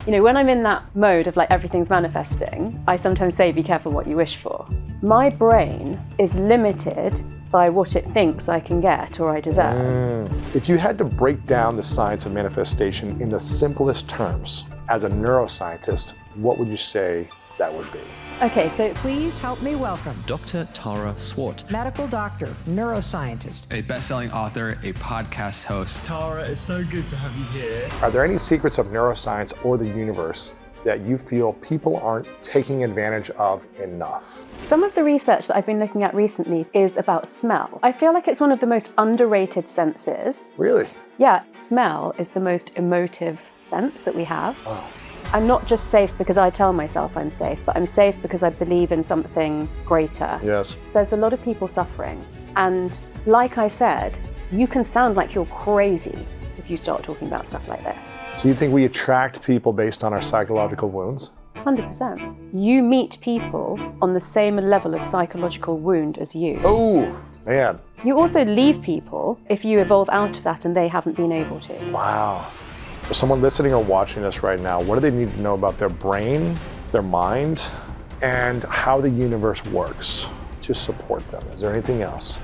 When I'm in that mode of like everything's manifesting, I sometimes say, be careful what you wish for. My brain is limited by what it thinks I can get or I deserve. If you had to break down the science of manifestation in the simplest terms, as a neuroscientist, what would you say that would be? Okay, so Please help me welcome Dr. Tara Swart, medical doctor, neuroscientist, a best-selling author, a podcast host. Tara, it's so good to have you here. Are there any secrets of neuroscience or the universe that you feel people aren't taking advantage of enough? some of the research that I've been looking at recently is about smell. I feel like it's one of the most underrated senses. Really? Yeah, smell is the most emotive sense that we have. Wow. I'm not just safe because I tell myself I'm safe, but I'm safe because I believe in something greater. Yes. There's a lot of people suffering. And like I said, you can sound like you're crazy if you start talking about stuff like this. So you think we attract people based on our psychological wounds? 100%. You meet people on the same level of psychological wound as you. Oh, man. You also leave people if you evolve out of that and they haven't been able to. Wow. For someone listening or watching this right now, what do they need to know about their brain, their mind, and how the universe works to support them? Is there anything else?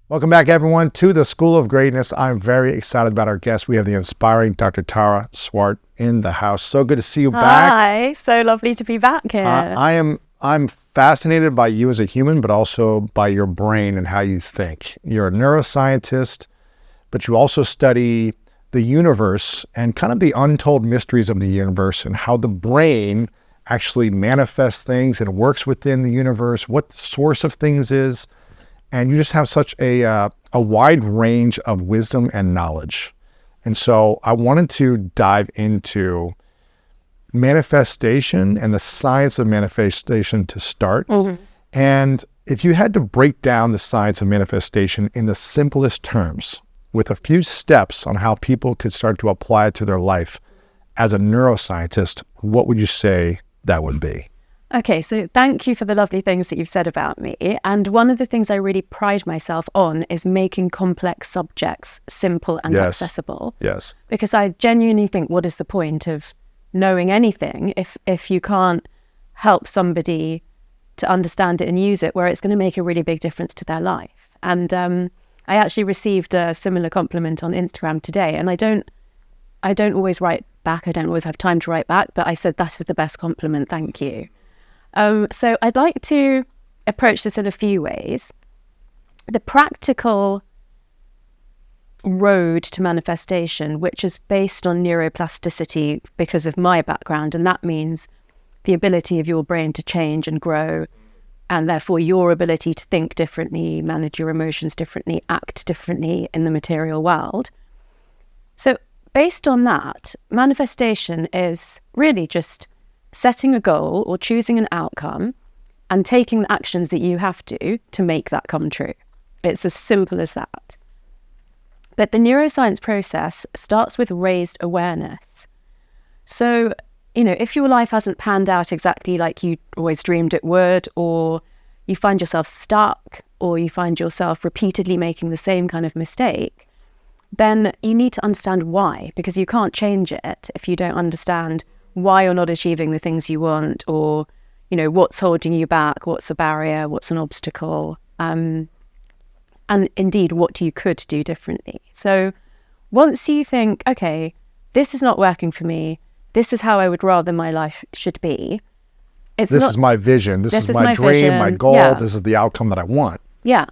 Welcome back, everyone, to the School of Greatness. I'm very excited about our guest. We have the inspiring Dr. Tara Swart in the house. So good to see you back. Hi, so lovely to be back here. I'm fascinated by you as a human, but also by your brain and how you think. You're a neuroscientist, but you also study the universe and kind of the untold mysteries of the universe and how the brain actually manifests things and works within the universe, what the source of things is. And you just have such a wide range of wisdom and knowledge. And so I wanted to dive into manifestation and the science of manifestation to start. Mm-hmm. And if you had to break down the science of manifestation in the simplest terms, with a few steps on how people could start to apply it to their life as a neuroscientist, what would you say that would be? Okay, so thank you for the lovely things that you've said about me. And one of the things I really pride myself on is making complex subjects simple and accessible. Yes. Because I genuinely think, what is the point of knowing anything if you can't help somebody to understand it and use it, where it's going to make a really big difference to their life? And I actually received a similar compliment on Instagram today, and I don't always write back. I don't always have time to write back, but I said, that is the best compliment, thank you. So I'd like to approach this in a few ways. The practical road to manifestation, which is based on neuroplasticity because of my background, and that means the ability of your brain to change and grow, and therefore your ability to think differently, manage your emotions differently, act differently in the material world. So based on that, manifestation is really just setting a goal or choosing an outcome and taking the actions that you have to make that come true. It's as simple as that. But the neuroscience process starts with raised awareness. So, if your life hasn't panned out exactly like you always dreamed it would, or you find yourself stuck, or you find yourself repeatedly making the same kind of mistake, then you need to understand why, because you can't change it if you don't understand why you're not achieving the things you want, or, what's holding you back, what's a barrier, what's an obstacle, and indeed what you could do differently. So once you think, okay, this is not working for me, this is how I would rather my life should be. This is my vision, this is my dream, vision, my goal, This is the outcome that I want. Yeah.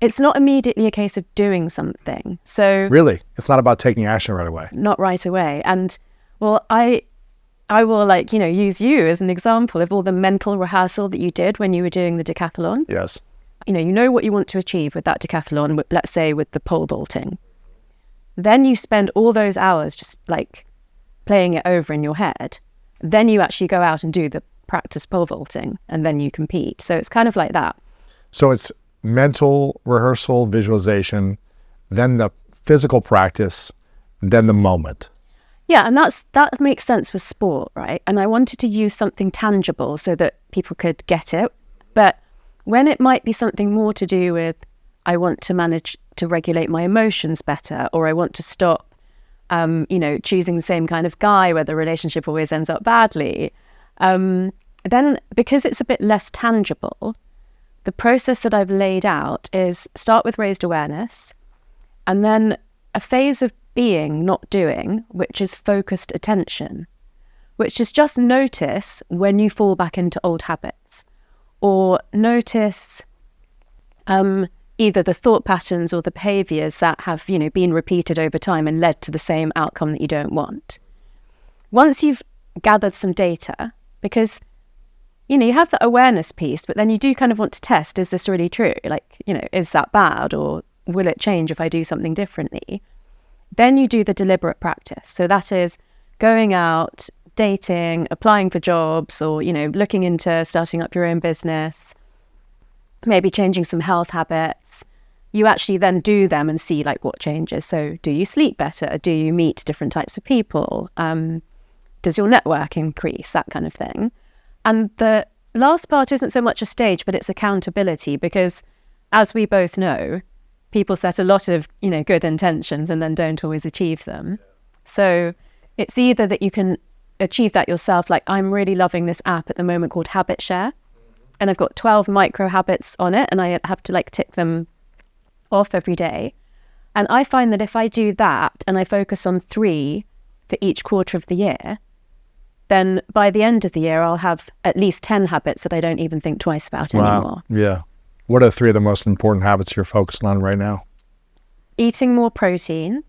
It's not immediately a case of doing something. So really, it's not about taking action right away. Not right away. And well, I will use you as an example of all the mental rehearsal that you did when you were doing the decathlon. Yes. You know what you want to achieve with that decathlon, let's say with the pole vaulting. Then you spend all those hours just playing it over in your head. Then you actually go out and do the practice pole vaulting, and then you compete. So it's kind of like that. So it's mental rehearsal, visualization, then the physical practice, then the moment. Yeah, and that makes sense for sport, right? And I wanted to use something tangible so that people could get it. But when it might be something more to do with, I want to manage to regulate my emotions better, or I want to stop, choosing the same kind of guy where the relationship always ends up badly, then because it's a bit less tangible, the process that I've laid out is start with raised awareness, and then a phase of being, not doing, which is focused attention, which is just notice when you fall back into old habits, or notice either the thought patterns or the behaviors that have, been repeated over time and led to the same outcome that you don't want. Once you've gathered some data, because, you have the awareness piece, but then you do kind of want to test, is this really true? Is that bad, or will it change if I do something differently? Then you do the deliberate practice. So that is going out, dating, applying for jobs, or, looking into starting up your own business, maybe changing some health habits. You actually then do them and see what changes. So do you sleep better? Do you meet different types of people? Does your network increase? That kind of thing. And the last part isn't so much a stage, but it's accountability, because as we both know, people set a lot of, good intentions and then don't always achieve them. So it's either that you can achieve that yourself. I'm really loving this app at the moment called Habit Share, and I've got 12 micro habits on it, and I have to tick them off every day. And I find that if I do that and I focus on 3 for each quarter of the year, then by the end of the year, I'll have at least 10 habits that I don't even think twice about anymore. Yeah. What are 3 of the most important habits you're focusing on right now? Eating more protein,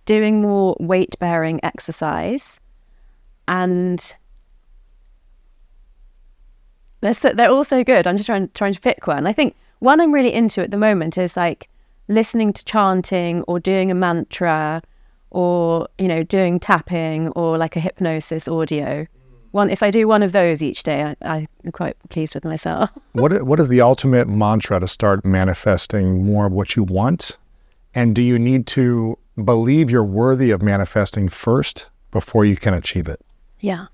doing more weight-bearing exercise, and they're all so good. I'm just trying to pick one. I think one I'm really into at the moment is listening to chanting, or doing a mantra, or doing tapping, or a hypnosis audio. If I do one of those each day, I'm quite pleased with myself. What is the ultimate mantra to start manifesting more of what you want? And do you need to believe you're worthy of manifesting first before you can achieve it? Yeah.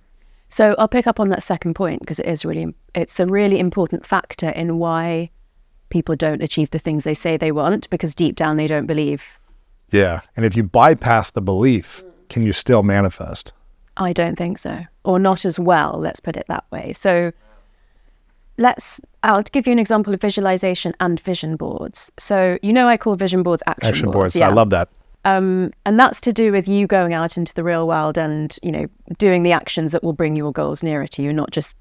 So I'll pick up on that second point, because it's a really important factor in why people don't achieve the things they say they want, because deep down they don't believe. Yeah. And if you bypass the belief, can you still manifest? I don't think so, or not as well, let's put it that way. So I'll give you an example of visualization and vision boards. So, I call vision boards action boards. Yeah. I love that. And that's to do with you going out into the real world and, doing the actions that will bring your goals nearer to you, not just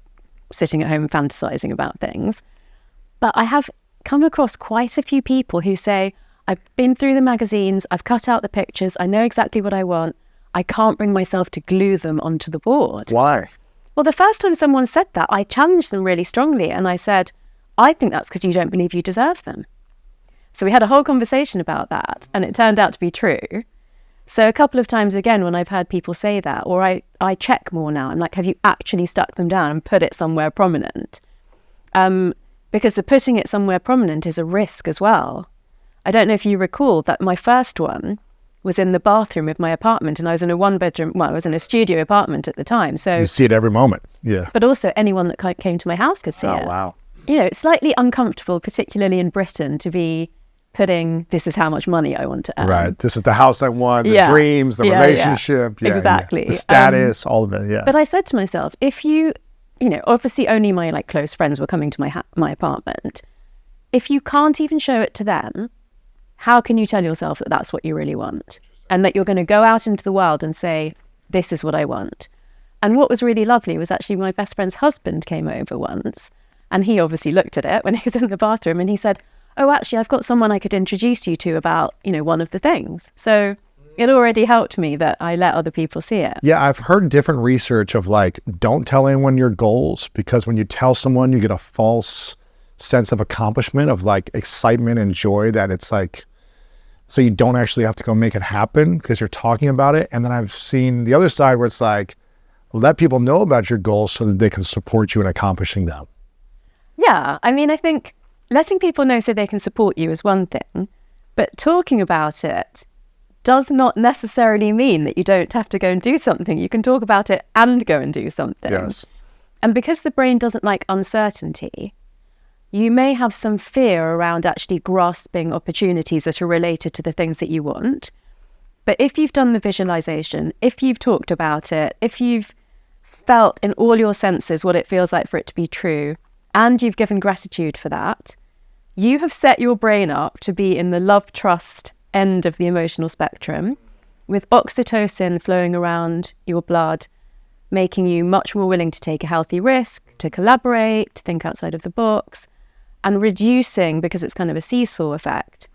sitting at home fantasizing about things. But I have come across quite a few people who say, I've been through the magazines, I've cut out the pictures, I know exactly what I want. I can't bring myself to glue them onto the board. Why? Well, the first time someone said that, I challenged them really strongly. And I said, I think that's because you don't believe you deserve them. So we had a whole conversation about that, and it turned out to be true. So a couple of times again, when I've heard people say that, or I check more now, I'm like, have you actually stuck them down and put it somewhere prominent? Because the putting it somewhere prominent is a risk as well. I don't know if you recall that my first one was in the bathroom of my apartment, and I was in I was in a studio apartment at the time. So you see it every moment. Yeah. But also anyone that came to my house could see it. Oh, wow. It's slightly uncomfortable, particularly in Britain, to be putting, this is how much money I want to earn. Right. This is the house I want, the dreams, the relationship. Yeah, exactly. The status, all of it. Yeah. But I said to myself, if you, obviously only my close friends were coming to my apartment. If you can't even show it to them, how can you tell yourself that that's what you really want? And that you're going to go out into the world and say, this is what I want. And what was really lovely was actually my best friend's husband came over once, and he obviously looked at it when he was in the bathroom, and he said, oh, actually, I've got someone I could introduce you to about, one of the things. So it already helped me that I let other people see it. Yeah, I've heard different research of don't tell anyone your goals, because when you tell someone, you get a false sense of accomplishment, of excitement and joy, that it's so you don't actually have to go make it happen because you're talking about it. And then I've seen the other side where it's let people know about your goals so that they can support you in accomplishing them. Yeah, I think letting people know so they can support you is one thing, but talking about it does not necessarily mean that you don't have to go and do something. You can talk about it and go and do something. Yes. And because the brain doesn't like uncertainty, you may have some fear around actually grasping opportunities that are related to the things that you want. But if you've done the visualization, if you've talked about it, if you've felt in all your senses what it feels like for it to be true, and you've given gratitude for that, you have set your brain up to be in the love trust end of the emotional spectrum, with oxytocin flowing around your blood, making you much more willing to take a healthy risk, to collaborate, to think outside of the box, and reducing, because it's kind of a seesaw effect,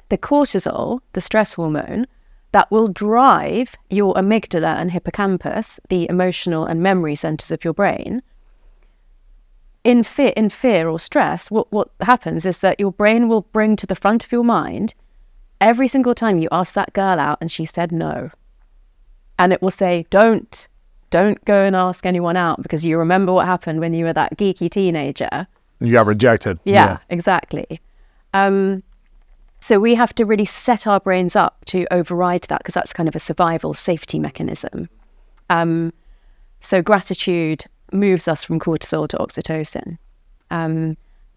the cortisol, the stress hormone, that will drive your amygdala and hippocampus, the emotional and memory centers of your brain. In fear or stress, what happens is that your brain will bring to the front of your mind every single time you ask that girl out and she said no. And it will say, don't go and ask anyone out because you remember what happened when you were that geeky teenager. You got rejected. Yeah. Exactly. So we have to really set our brains up to override that, because that's kind of a survival safety mechanism. So gratitude moves us from cortisol to oxytocin.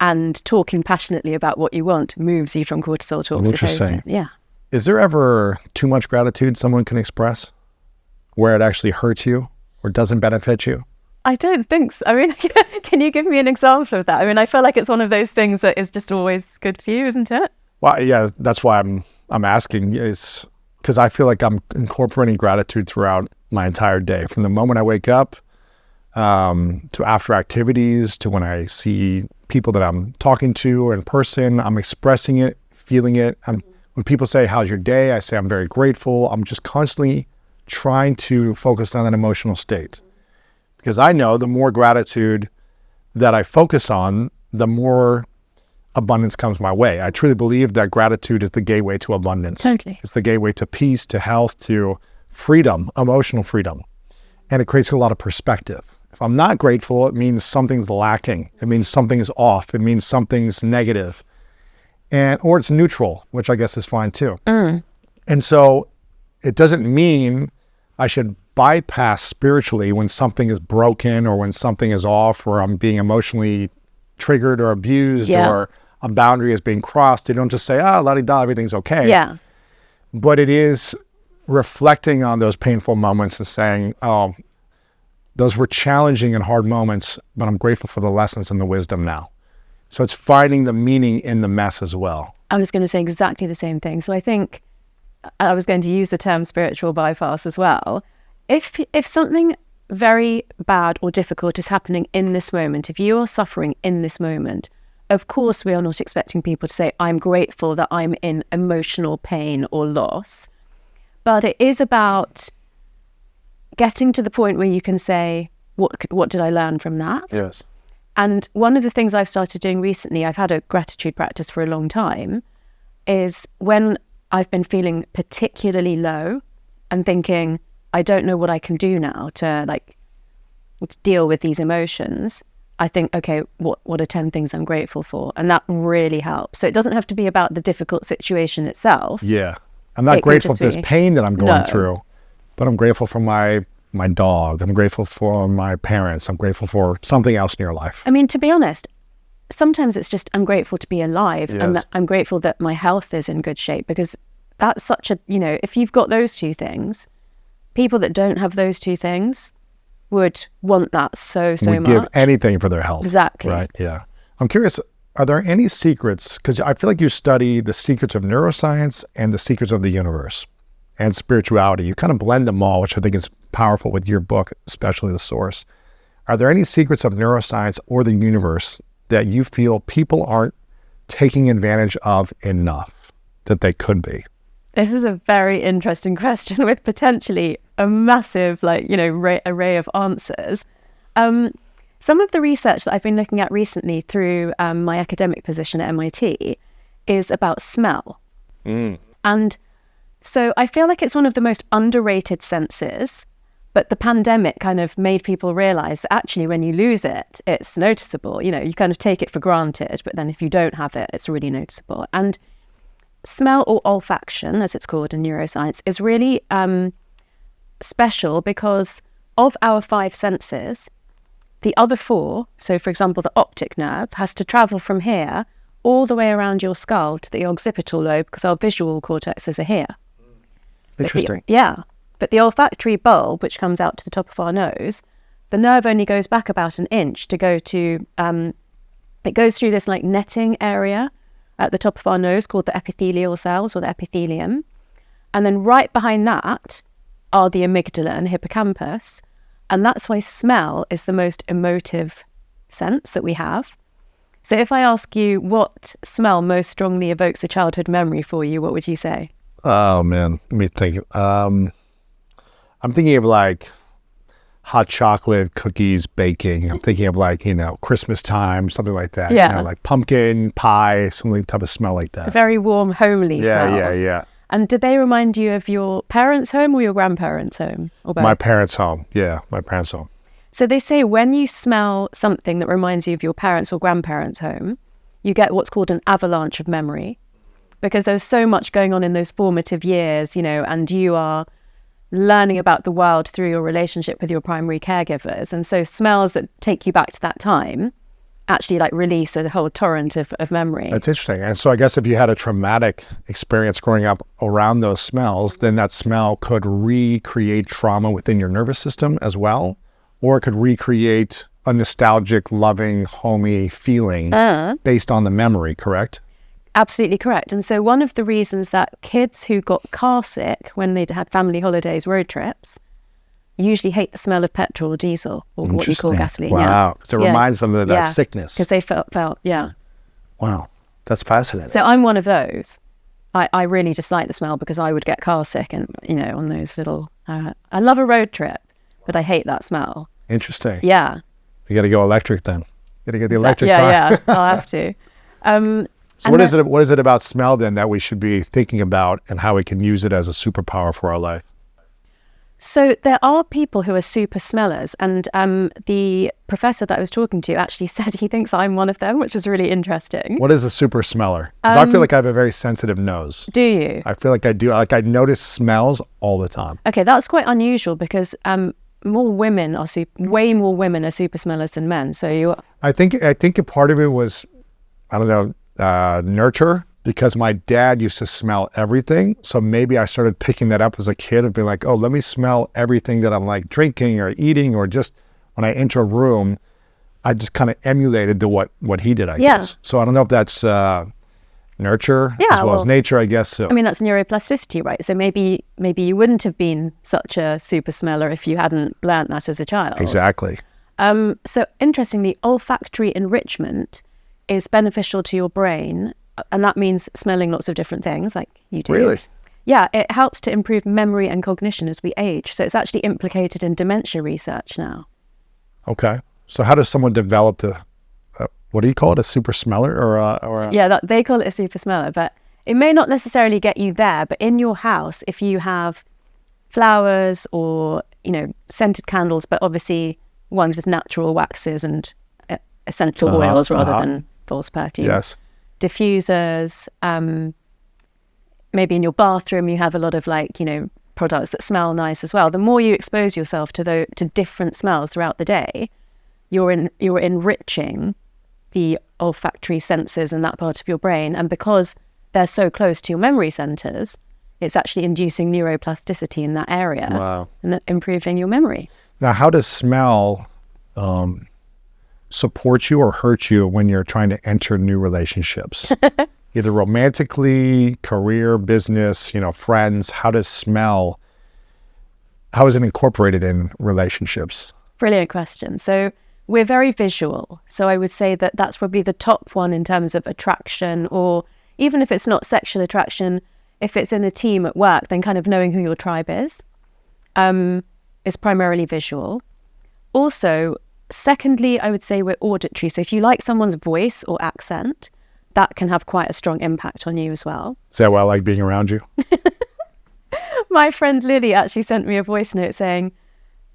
And talking passionately about what you want moves you from cortisol to oxytocin. Interesting. Yeah. Is there ever too much gratitude someone can express where it actually hurts you or doesn't benefit you? I don't think so. I mean, can you give me an example of that? I mean, I feel like it's one of those things that is just always good for you, isn't it? Well, yeah, that's why I'm asking, is because I feel like I'm incorporating gratitude throughout my entire day, from the moment I wake up to after activities, to when I see people that I'm talking to or in person. I'm expressing it, feeling it. When people say, how's your day? I say, I'm very grateful. I'm just constantly trying to focus on that emotional state, because I know the more gratitude that I focus on, the more abundance comes my way. I truly believe that gratitude is the gateway to abundance. Totally. It's the gateway to peace, to health, to freedom, emotional freedom. And it creates a lot of perspective. If I'm not grateful, it means something's lacking. It means something's off. It means something's negative. Or it's neutral, which I guess is fine too. And so it doesn't mean I should bypass spiritually when something is broken or when something is off or I'm being emotionally triggered or abused or a boundary is being crossed. You don't just say, la-di-da, everything's okay. Yeah. But it is reflecting on those painful moments and saying, oh, those were challenging and hard moments, but I'm grateful for the lessons and the wisdom now. So it's finding the meaning in the mess as well. I was going to say exactly the same thing. So I think I was going to use the term spiritual bypass as well. If something very bad or difficult is happening in this moment, if you are suffering in this moment, of course we are not expecting people to say, I'm grateful that I'm in emotional pain or loss. But it is about getting to the point where you can say, what did I learn from that? Yes. And one of the things I've started doing recently, I've had a gratitude practice for a long time, is when I've been feeling particularly low and thinking, I don't know what I can do now to deal with these emotions, I think, okay, what are 10 things I'm grateful for? And that really helps. So it doesn't have to be about the difficult situation itself. Yeah. I'm not grateful for this pain that I'm going through, but I'm grateful for my dog. I'm grateful for my parents. I'm grateful for something else in your life. I mean, to be honest, sometimes it's just I'm grateful to be alive and that I'm grateful that my health is in good shape, because that's such a, if you've got those two things, people that don't have those two things would want that so much. Would give anything for their health. Exactly. Right, yeah. I'm curious, are there any secrets, because I feel like you study the secrets of neuroscience and the secrets of the universe and spirituality. You kind of blend them all, which I think is powerful with your book, especially The Source. Are there any secrets of neuroscience or the universe that you feel people aren't taking advantage of enough that they could be? This is a very interesting question with potentially a massive, array of answers. Some of the research that I've been looking at recently through my academic position at MIT is about smell. And so I feel like it's one of the most underrated senses, but the pandemic kind of made people realize that actually when you lose it, it's noticeable. You kind of take it for granted, but then if you don't have it, it's really noticeable. And smell, or olfaction, as it's called in neuroscience, is really special because of our 5 senses, the other 4, so for example, the optic nerve, has to travel from here all the way around your skull to the occipital lobe because our visual cortexes are here. Interesting. But the olfactory bulb, which comes out to the top of our nose, the nerve only goes back about an inch to go to, it goes through this like netting area at the top of our nose called the epithelial cells or the epithelium. And then right behind that are the amygdala and hippocampus. And that's why smell is the most emotive sense that we have. So if I ask you what smell most strongly evokes a childhood memory for you, what would you say? Oh, man. Let me think. I'm thinking of like hot chocolate, cookies, baking. I'm thinking of like, Christmas time, something like that. Yeah. Like pumpkin pie, something type of smell like that. Very warm, homely smells. Yeah. And did they remind you of your parents' home or your grandparents' home? Or both? My parents' home. Yeah, my parents' home. So they say when you smell something that reminds you of your parents' or grandparents' home, you get what's called an avalanche of memory, because there's so much going on in those formative years, and you are learning about the world through your relationship with your primary caregivers. And so smells that take you back to that time actually like release a whole torrent of memory. That's interesting. And so I guess if you had a traumatic experience growing up around those smells, then that smell could recreate trauma within your nervous system as well, or it could recreate a nostalgic, loving, homey feeling based on the memory, correct? Absolutely correct. And so one of the reasons that kids who got car sick when they'd had family holidays, road trips, usually hate the smell of petrol or diesel, or what you call gasoline. Wow. So it reminds them of that sickness. Because they felt. Wow. That's fascinating. So I'm one of those. I really dislike the smell because I would get car sick and, on those little... I love a road trip, but I hate that smell. Interesting. Yeah. You got to go electric then. You got to get the electric car. Yeah, I'll have to. So what is it about smell then that we should be thinking about and how we can use it as a superpower for our life? So there are people who are super smellers, and the professor that I was talking to actually said he thinks I'm one of them, which is really interesting. What is a super smeller? Because I feel like I have a very sensitive nose. Do you? I feel like I do. Like I notice smells all the time. Okay, that's quite unusual because way more women are super smellers than men. So I think a part of it was, I don't know, nurture. Because my dad used to smell everything. So maybe I started picking that up as a kid and being like, oh, let me smell everything that I'm like drinking or eating, or just when I enter a room, I just kind of emulated what he did, I guess. So I don't know if that's nurture as well as nature, I guess. So. I mean, that's neuroplasticity, right? So maybe you wouldn't have been such a super smeller if you hadn't learnt that as a child. Exactly. So interestingly, olfactory enrichment is beneficial to your brain. And that means smelling lots of different things like you do. Really? Yeah, it helps to improve memory and cognition as we age. So it's actually implicated in dementia research now. Okay. So how does someone develop what do you call it, a super smeller or a... Yeah, they call it a super smeller, but it may not necessarily get you there. But in your house, if you have flowers or, scented candles, but obviously ones with natural waxes and essential oils rather than false perfumes. Yes. Diffusers, maybe in your bathroom you have a lot of products that smell nice as well. The more you expose yourself to different smells throughout the day, you're enriching the olfactory senses in that part of your brain, and because they're so close to your memory centers, it's actually inducing neuroplasticity in that area. Wow. And improving your memory. Now, how does smell support you or hurt you when you're trying to enter new relationships? Either romantically, career, business, friends. How is it incorporated in relationships? Brilliant question. So we're very visual. So I would say that that's probably the top one in terms of attraction, or even if it's not sexual attraction, if it's in a team at work, then kind of knowing who your tribe is primarily visual. Also, secondly, I would say we're auditory. So if you like someone's voice or accent, that can have quite a strong impact on you as well. Is that why I like being around you? My friend Lily actually sent me a voice note saying,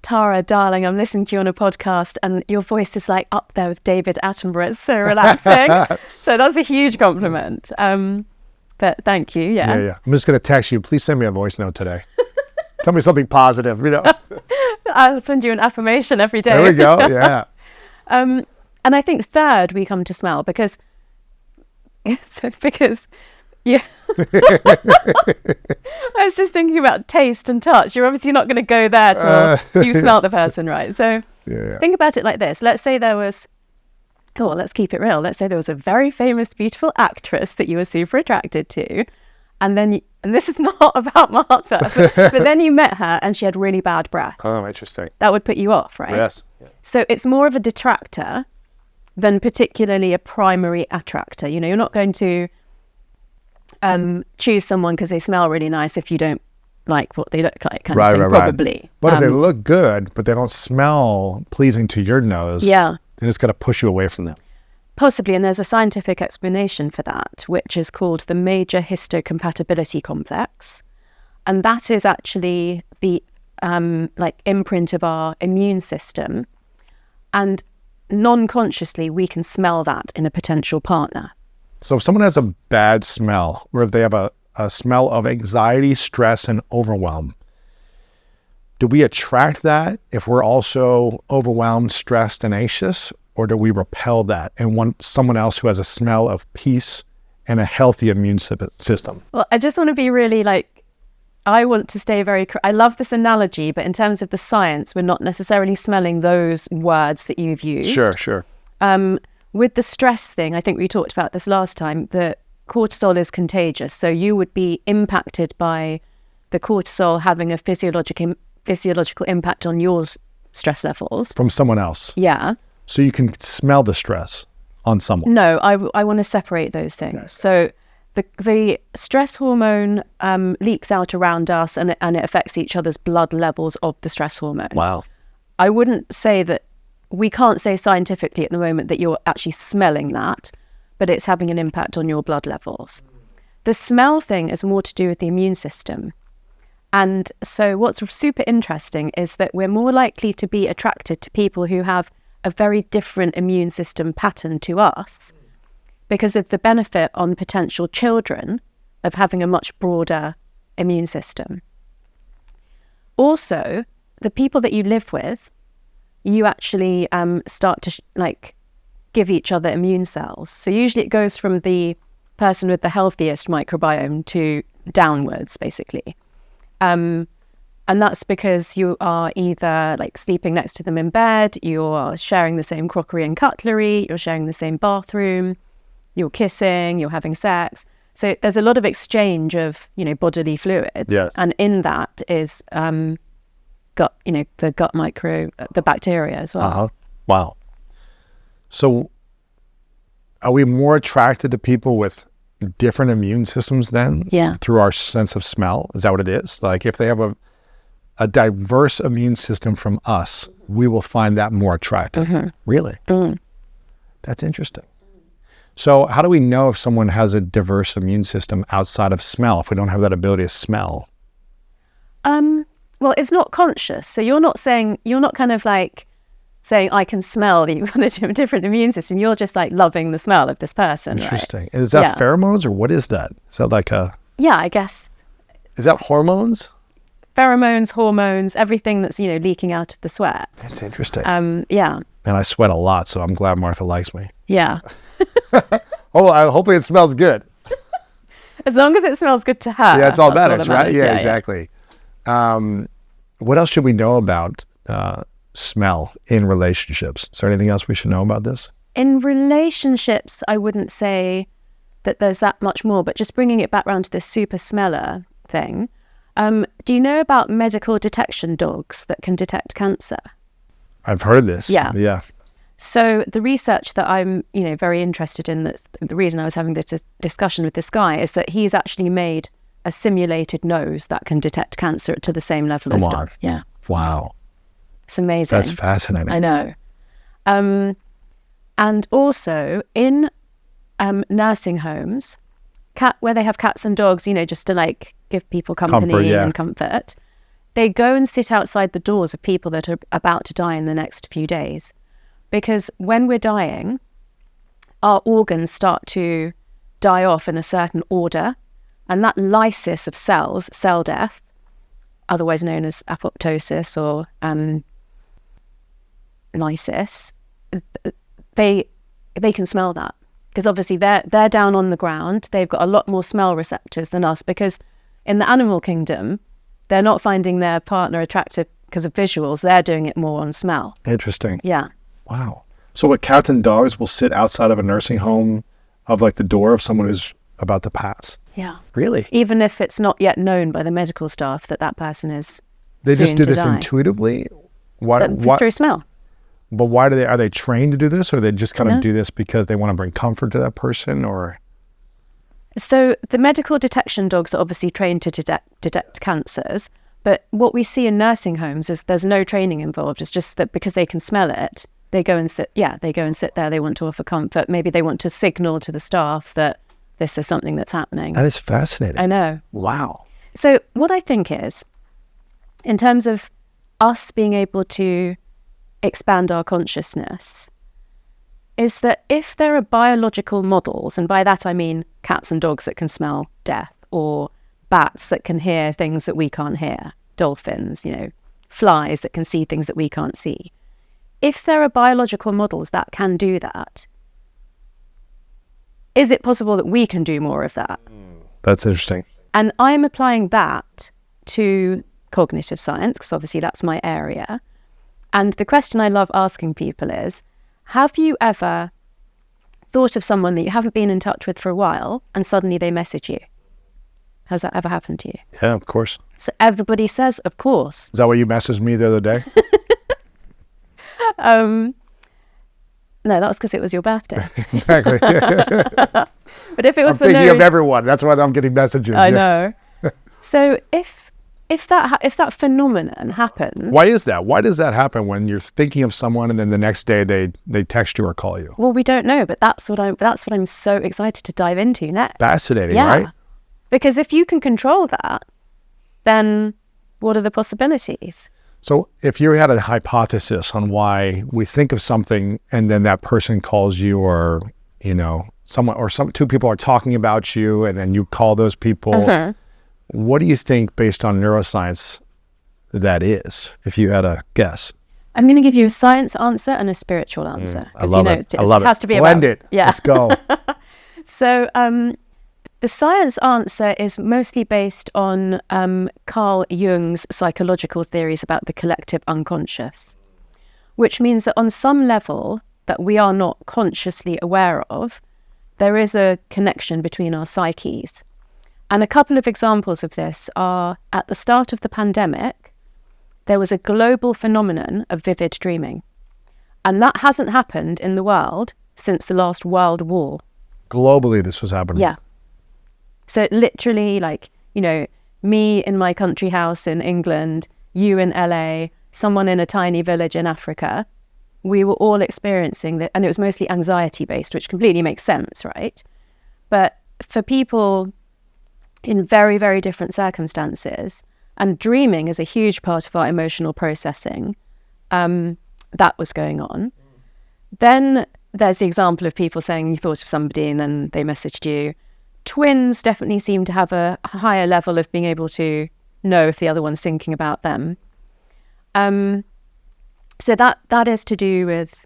Tara, darling, I'm listening to you on a podcast and your voice is like up there with David Attenborough. It's so relaxing. So that's a huge compliment. But thank you, yes. Yeah. I'm just going to text you. Please send me a voice note today. Tell me something positive, I'll send you an affirmation every day. There we go, yeah. And I think third, we come to smell because yeah. I was just thinking about taste and touch. You're obviously not going to go there till you smelt the person, right? So think about it like this. Let's say there was, let's keep it real. Let's say there was a very famous, beautiful actress that you were super attracted to. And then, and this is not about Martha, but then you met her and she had really bad breath. Oh, interesting. That would put you off, right? Yes. Yeah. So it's more of a detractor than particularly a primary attractor. You know, you're not going to choose someone because they smell really nice if you don't like what they look like, kind of thing, probably. But if they look good, but they don't smell pleasing to your nose, then it's going to push you away from them. Possibly, and there's a scientific explanation for that, which is called the major histocompatibility complex. And that is actually the imprint of our immune system. And non-consciously, we can smell that in a potential partner. So if someone has a bad smell, or if they have a smell of anxiety, stress, and overwhelm, do we attract that if we're also overwhelmed, stressed, and anxious? Or do we repel that and want someone else who has a smell of peace and a healthy immune system? Well, I just want to be really I want to stay I love this analogy, but in terms of the science, we're not necessarily smelling those words that you've used. Sure. With the stress thing, I think we talked about this last time, that cortisol is contagious. So you would be impacted by the cortisol having a physiological impact on your stress levels. From someone else. Yeah. So you can smell the stress on someone. No, I want to separate those things. Okay. So the stress hormone leaks out around us and it affects each other's blood levels of the stress hormone. Wow. I wouldn't say that, we can't say scientifically at the moment that you're actually smelling that, but it's having an impact on your blood levels. The smell thing is more to do with the immune system. And so what's super interesting is that we're more likely to be attracted to people who have a very different immune system pattern to us because of the benefit on potential children of having a much broader immune system. Also, the people that you live with, you actually start to give each other immune cells. So usually it goes from the person with the healthiest microbiome to downwards, basically. And that's because you are either sleeping next to them in bed, you're sharing the same crockery and cutlery, you're sharing the same bathroom, you're kissing, you're having sex. So there's a lot of exchange of, bodily fluids. Yes. And in that is gut, the gut the bacteria as well. Uh-huh. Wow. So are we more attracted to people with different immune systems then? Yeah. Through our sense of smell? Is that what it is? Like if they have a diverse immune system from us, we will find that more attractive. Mm-hmm. Really? Mm. That's interesting. So how do we know if someone has a diverse immune system outside of smell, if we don't have that ability to smell? Well, it's not conscious. So you're not saying I can smell that you've got a different immune system. You're just loving the smell of this person. Interesting. Right? Is that pheromones or what is that? Is that Yeah, I guess. Is that hormones? Pheromones, hormones, everything that's, leaking out of the sweat. That's interesting. Yeah. And I sweat a lot, so I'm glad Martha likes me. Yeah. Hopefully it smells good. As long as it smells good to her. Yeah, it's all matters, right? Yeah, exactly. What else should we know about smell in relationships? Is there anything else we should know about this? In relationships, I wouldn't say that there's that much more, but just bringing it back around to this super smeller thing. Do you know about medical detection dogs that can detect cancer? I've heard this. Yeah. So the research that I'm, very interested in, that's the reason I was having this discussion with this guy, is that he's actually made a simulated nose that can detect cancer to the same level as dogs. Yeah. Wow. It's amazing. That's fascinating. I know. And also in nursing homes, where they have cats and dogs, just to give people company and comfort, they go and sit outside the doors of people that are about to die in the next few days. Because when we're dying, our organs start to die off in a certain order. And that lysis of cells, cell death, otherwise known as apoptosis or lysis, they can smell that, because obviously they're down on the ground. They've got a lot more smell receptors than us, because in the animal kingdom, they're not finding their partner attractive because of visuals. They're doing it more on smell. Interesting. Yeah. Wow. So what, cats and dogs will sit outside of a nursing home of like the door of someone who's about to pass? Yeah. Really? Even if it's not yet known by the medical staff that person is They just soon do to this die. intuitively? Why? Through smell. But why are they trained to do this, or they just kind of do this because they want to bring comfort to that person, or? So the medical detection dogs are obviously trained to detect cancers, but what we see in nursing homes is there's no training involved. It's just that because they can smell it, they go and sit there. They want to offer comfort. Maybe they want to signal to the staff that this is something that's happening. That is fascinating. I know. Wow. So what I think is, in terms of us being able to expand our consciousness, is that if there are biological models, and by that I mean cats and dogs that can smell death, or bats that can hear things that we can't hear, dolphins, flies that can see things that we can't see. If there are biological models that can do that, is it possible that we can do more of that? That's interesting. And I'm applying that to cognitive science, because obviously that's my area. And the question I love asking people is, have you ever thought of someone that you haven't been in touch with for a while and suddenly they message you? Has that ever happened to you? Yeah, of course. So everybody says, of course. Is that what you messaged me the other day? No, that was because it was your birthday. Exactly. But if it was I'm thinking of everyone. That's why I'm getting messages. I know. So if that phenomenon happens, why is that? Why does that happen when you're thinking of someone and then the next day they text you or call you? well, we don't know, but that's what I'm so excited to dive into next. Fascinating, Yeah. right? Because if you can control that, then what are the possibilities? So if you had a hypothesis on why we think of something and then that person calls you, or two people are talking about you and then you call those people, what do you think, based on neuroscience, that is, if you had a guess? I'm going to give you a science answer and a spiritual answer. I love it. I love it. Has to be Blend about, it. Yeah. Let's go. So the science answer is mostly based on Carl Jung's psychological theories about the collective unconscious, which means that on some level that we are not consciously aware of, there is a connection between our psyches. And a couple of examples of this are, at the start of the pandemic, there was a global phenomenon of vivid dreaming. And that hasn't happened in the world since the last World War. Globally, this was happening. Yeah. So literally, me in my country house in England, you in LA, someone in a tiny village in Africa, we were all experiencing that. And it was mostly anxiety-based, which completely makes sense, right? But for people in very, very different circumstances, and dreaming is a huge part of our emotional processing, that was going on. Then there's the example of people saying you thought of somebody and then they messaged you. Twins definitely seem to have a higher level of being able to know if the other one's thinking about them. So that is to do with,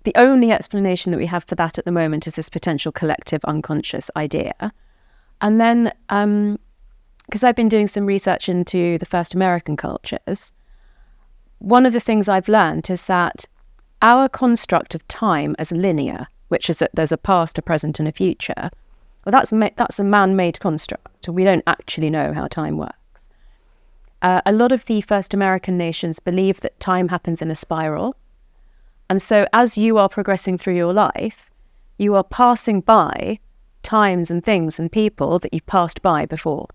the only explanation that we have for that at the moment is this potential collective unconscious idea. And then, because I've been doing some research into the first American cultures, one of the things I've learned is that our construct of time as linear, which is that there's a past, a present, and a future, well, that's a man-made construct. We don't actually know how time works. A lot of the first American nations believe that time happens in a spiral. And so as you are progressing through your life, you are passing by times and things and people that you've passed by before.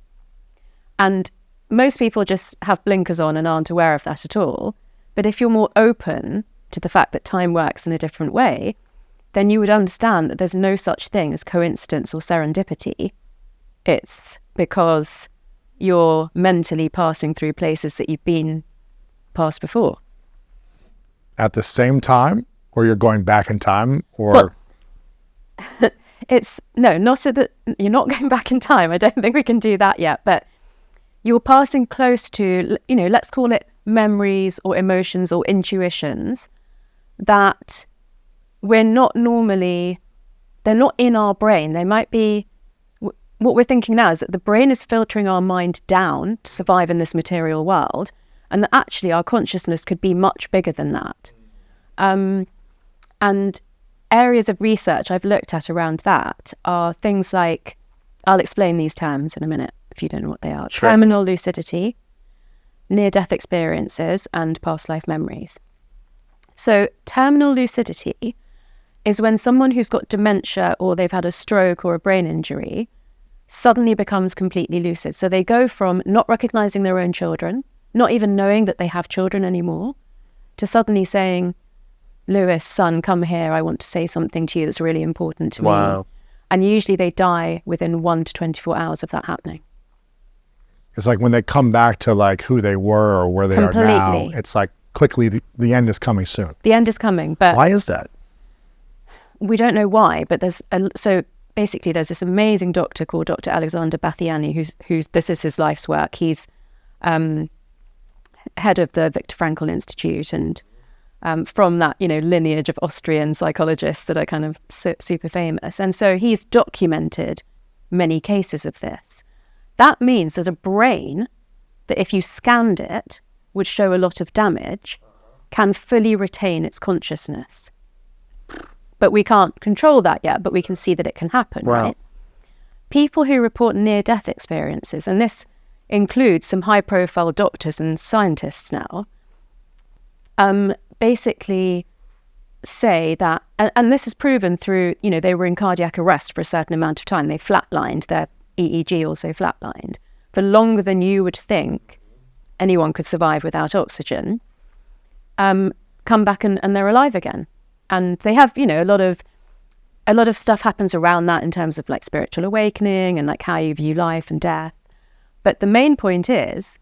And most people just have blinkers on and aren't aware of that at all. But if you're more open to the fact that time works in a different way, then you would understand that there's no such thing as coincidence or serendipity. It's because you're mentally passing through places that you've been past before. At the same time, or you're going back in time, or... Well, you're not going back in time. I don't think we can do that yet, but you're passing close to, let's call it memories or emotions or intuitions that they're not in our brain. They might be, what we're thinking now is that the brain is filtering our mind down to survive in this material world, and that actually our consciousness could be much bigger than that. And areas of research I've looked at around that are things like, I'll explain these terms in a minute if you don't know what they are. Sure. Terminal lucidity, near-death experiences, and past life memories. So terminal lucidity is when someone who's got dementia or they've had a stroke or a brain injury suddenly becomes completely lucid. So they go from not recognizing their own children, not even knowing that they have children anymore, to suddenly saying, Lewis, son, come here. I want to say something to you that's really important to me. And usually they die within 1 to 24 hours of that happening. It's like when they come back to like who they were or where they are now, it's like quickly the end is coming soon. The end is coming. But why is that? We don't know why, but so basically there's this amazing doctor called Dr. Alexander Bathiani, who's this is his life's work. He's head of the Viktor Frankl Institute, and from that, lineage of Austrian psychologists that are kind of super famous. And so he's documented many cases of this. That means that a brain that if you scanned it would show a lot of damage can fully retain its consciousness. But we can't control that yet, but we can see that it can happen, right? People who report near-death experiences, and this includes some high-profile doctors and scientists now, basically say that, and this is proven through, they were in cardiac arrest for a certain amount of time. They flatlined, their EEG also flatlined, for longer than you would think anyone could survive without oxygen, come back and they're alive again. And they have, a lot of stuff happens around that in terms of like spiritual awakening and like how you view life and death. But the main point is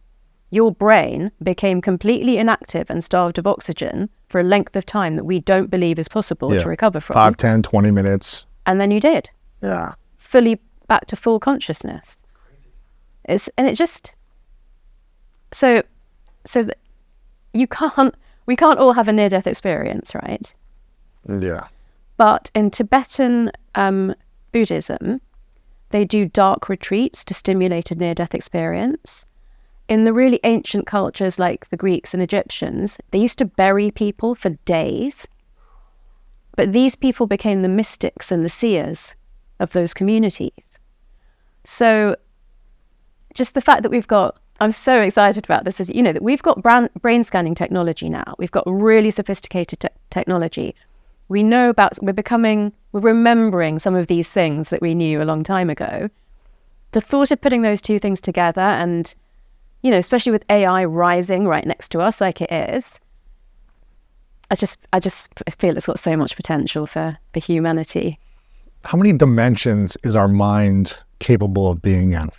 your brain became completely inactive and starved of oxygen for a length of time that we don't believe is possible to recover from. 5, 10, 20 minutes. And then you did. Yeah. Fully back to full consciousness. So we can't all have a near-death experience, right? Yeah. But in Tibetan Buddhism, they do dark retreats to stimulate a near-death experience. In the really ancient cultures like the Greeks and Egyptians, they used to bury people for days. But these people became the mystics and the seers of those communities. So just the fact that I'm so excited about this, is, that we've got brain scanning technology now. We've got really sophisticated technology. We know we're remembering some of these things that we knew a long time ago. The thought of putting those two things together and, especially with AI rising right next to us like it is, I just feel it's got so much potential for humanity. How many dimensions is our mind capable of being in?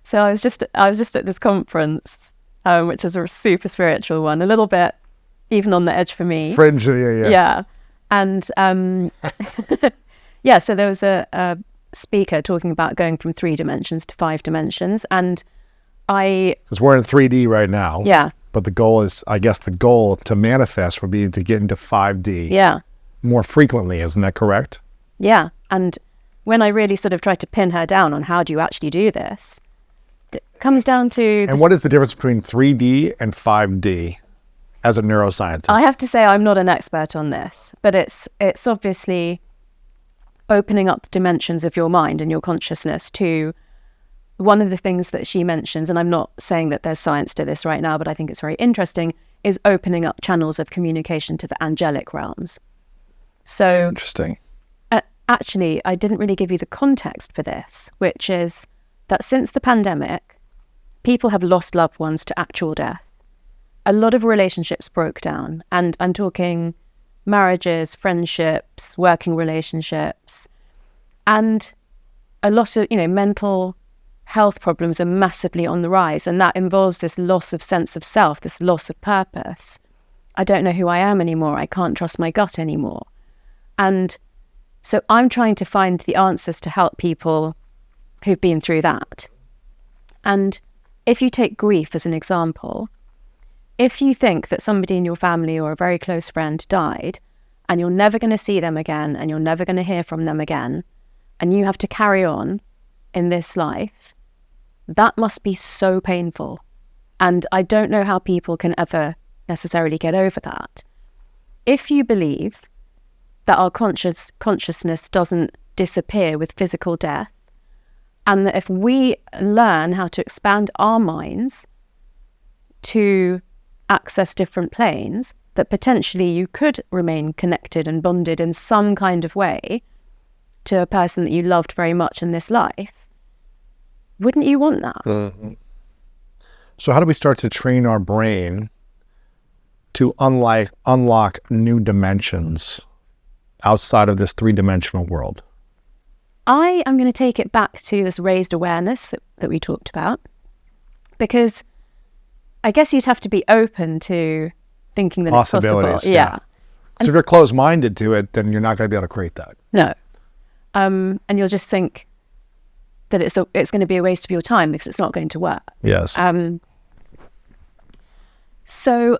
So I was just at this conference, which is a super spiritual one, a little bit even on the edge for me. Fringe, yeah. Yeah. And so there was a speaker talking about going from 3 dimensions to 5 dimensions. And because we're in 3D right now. Yeah. But the goal to manifest would be to get into 5D. Yeah. More frequently, isn't that correct? Yeah. And when I really sort of tried to pin her down on how do you actually do this, it comes down to... And what is the difference between 3D and 5D as a neuroscientist? I have to say I'm not an expert on this, but it's obviously opening up the dimensions of your mind and your consciousness to one of the things that she mentions, and I'm not saying that there's science to this right now, but I think it's very interesting, is opening up channels of communication to the angelic realms. So interesting. Actually, I didn't really give you the context for this, which is that since the pandemic, people have lost loved ones to actual death. A lot of relationships broke down, and I'm talking marriages, friendships, working relationships, and a lot of, mental health problems are massively on the rise, and that involves this loss of sense of self, this loss of purpose. I don't know who I am anymore. I can't trust my gut anymore. And so I'm trying to find the answers to help people who've been through that. And if you take grief as an example, if you think that somebody in your family or a very close friend died and you're never going to see them again and you're never going to hear from them again, and you have to carry on in this life, that must be so painful. And I don't know how people can ever necessarily get over that. If you believe that our consciousness doesn't disappear with physical death, and that if we learn how to expand our minds to access different planes, that potentially you could remain connected and bonded in some kind of way to a person that you loved very much in this life, wouldn't you want that? Mm-hmm. So how do we start to train our brain to unlock new dimensions outside of this three-dimensional world? I am going to take it back to this raised awareness that we talked about, because I guess you'd have to be open to thinking that it's possible. Yeah. So if you're closed-minded to it, then you're not going to be able to create that. No. And you'll just think that it's going to be a waste of your time because it's not going to work. Yes. So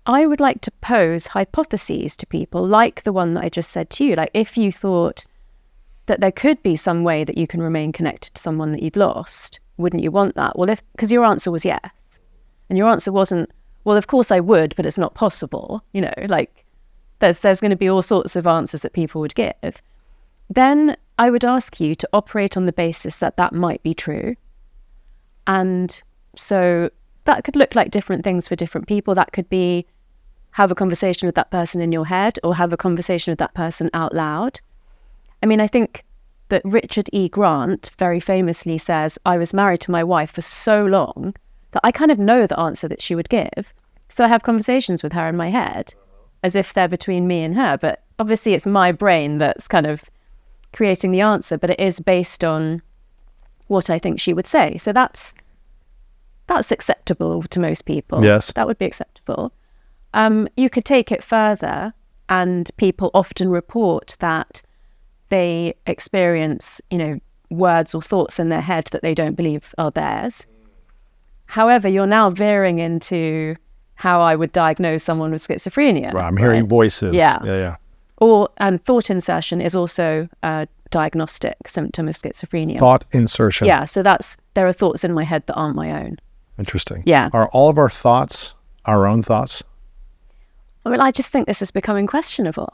I would like to pose hypotheses to people like the one that I just said to you. Like, if you thought that there could be some way that you can remain connected to someone that you've lost, wouldn't you want that? Well, because your answer was yes. And your answer wasn't, well, of course I would, but it's not possible. You know, like there's going to be all sorts of answers that people would give. Then I would ask you to operate on the basis that that might be true. And so that could look like different things for different people. That could be have a conversation with that person in your head or have a conversation with that person out loud. I mean, I think that Richard E. Grant very famously says, I was married to my wife for so long that I kind of know the answer that she would give. So I have conversations with her in my head as if they're between me and her. But obviously it's my brain that's kind of creating the answer, but it is based on what I think she would say. So that's acceptable to most people. Yes. That would be acceptable. You could take it further, and people often report that they experience, words or thoughts in their head that they don't believe are theirs. However, you're now veering into how I would diagnose someone with schizophrenia. Right, I'm hearing voices. Yeah. And thought insertion is also a diagnostic symptom of schizophrenia. Thought insertion. Yeah, so there are thoughts in my head that aren't my own. Interesting. Yeah. Are all of our thoughts our own thoughts? Well, I just think this is becoming questionable.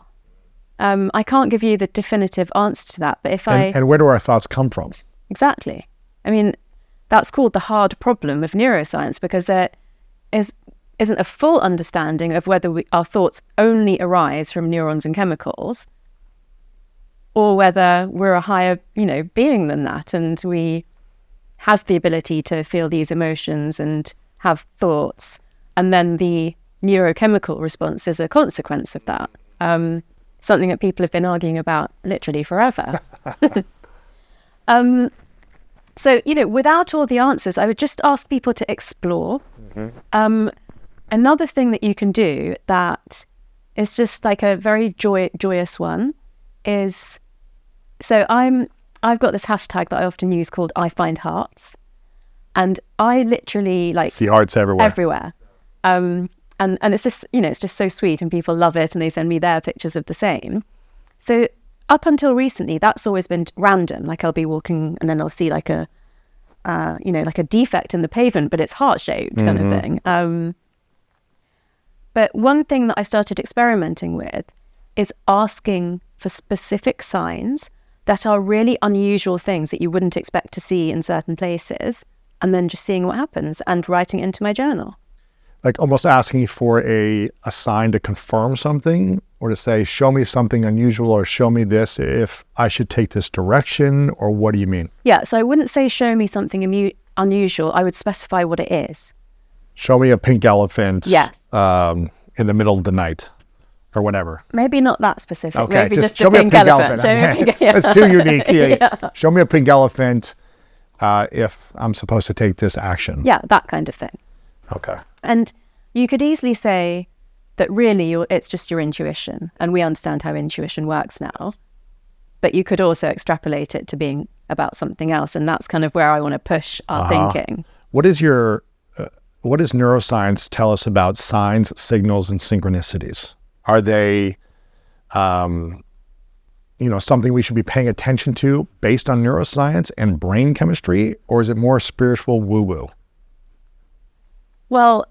I can't give you the definitive answer to that, but And where do our thoughts come from? Exactly. I mean, that's called the hard problem of neuroscience, because there isn't a full understanding of whether our thoughts only arise from neurons and chemicals, or whether we're a higher, being than that, and we have the ability to feel these emotions and have thoughts, and then the neurochemical response is a consequence of that. Something that people have been arguing about literally forever. So, without all the answers, I would just ask people to explore. Mm-hmm. Another thing that you can do that is just like a very joyous one is, so I've got this hashtag that I often use called I Find Hearts. And I literally see hearts everywhere. Everywhere. And it's just, it's just so sweet, and people love it, and they send me their pictures of the same. So up until recently, that's always been random. Like I'll be walking and then I'll see like a defect in the pavement, but it's heart-shaped kind of thing. But one thing that I've started experimenting with is asking for specific signs that are really unusual things that you wouldn't expect to see in certain places, and then just seeing what happens and writing it into my journal. Like almost asking for a sign to confirm something, or to say, show me something unusual, or show me this if I should take this direction, or what do you mean? Yeah, so I wouldn't say show me something unusual. I would specify what it is. Show me a pink elephant. Yes. In the middle of the night, or whatever. Maybe not that specific. Okay, maybe just show a me pink a pink elephant. elephant. That's too unique. Yeah. Show me a pink elephant if I'm supposed to take this action. Yeah, that kind of thing. Okay. And you could easily say that really it's just your intuition, and we understand how intuition works now. But you could also extrapolate it to being about something else, and that's kind of where I want to push our thinking. What is what does neuroscience tell us about signs, signals, and synchronicities? Are they, something we should be paying attention to based on neuroscience and brain chemistry, or is it more spiritual woo-woo? Well,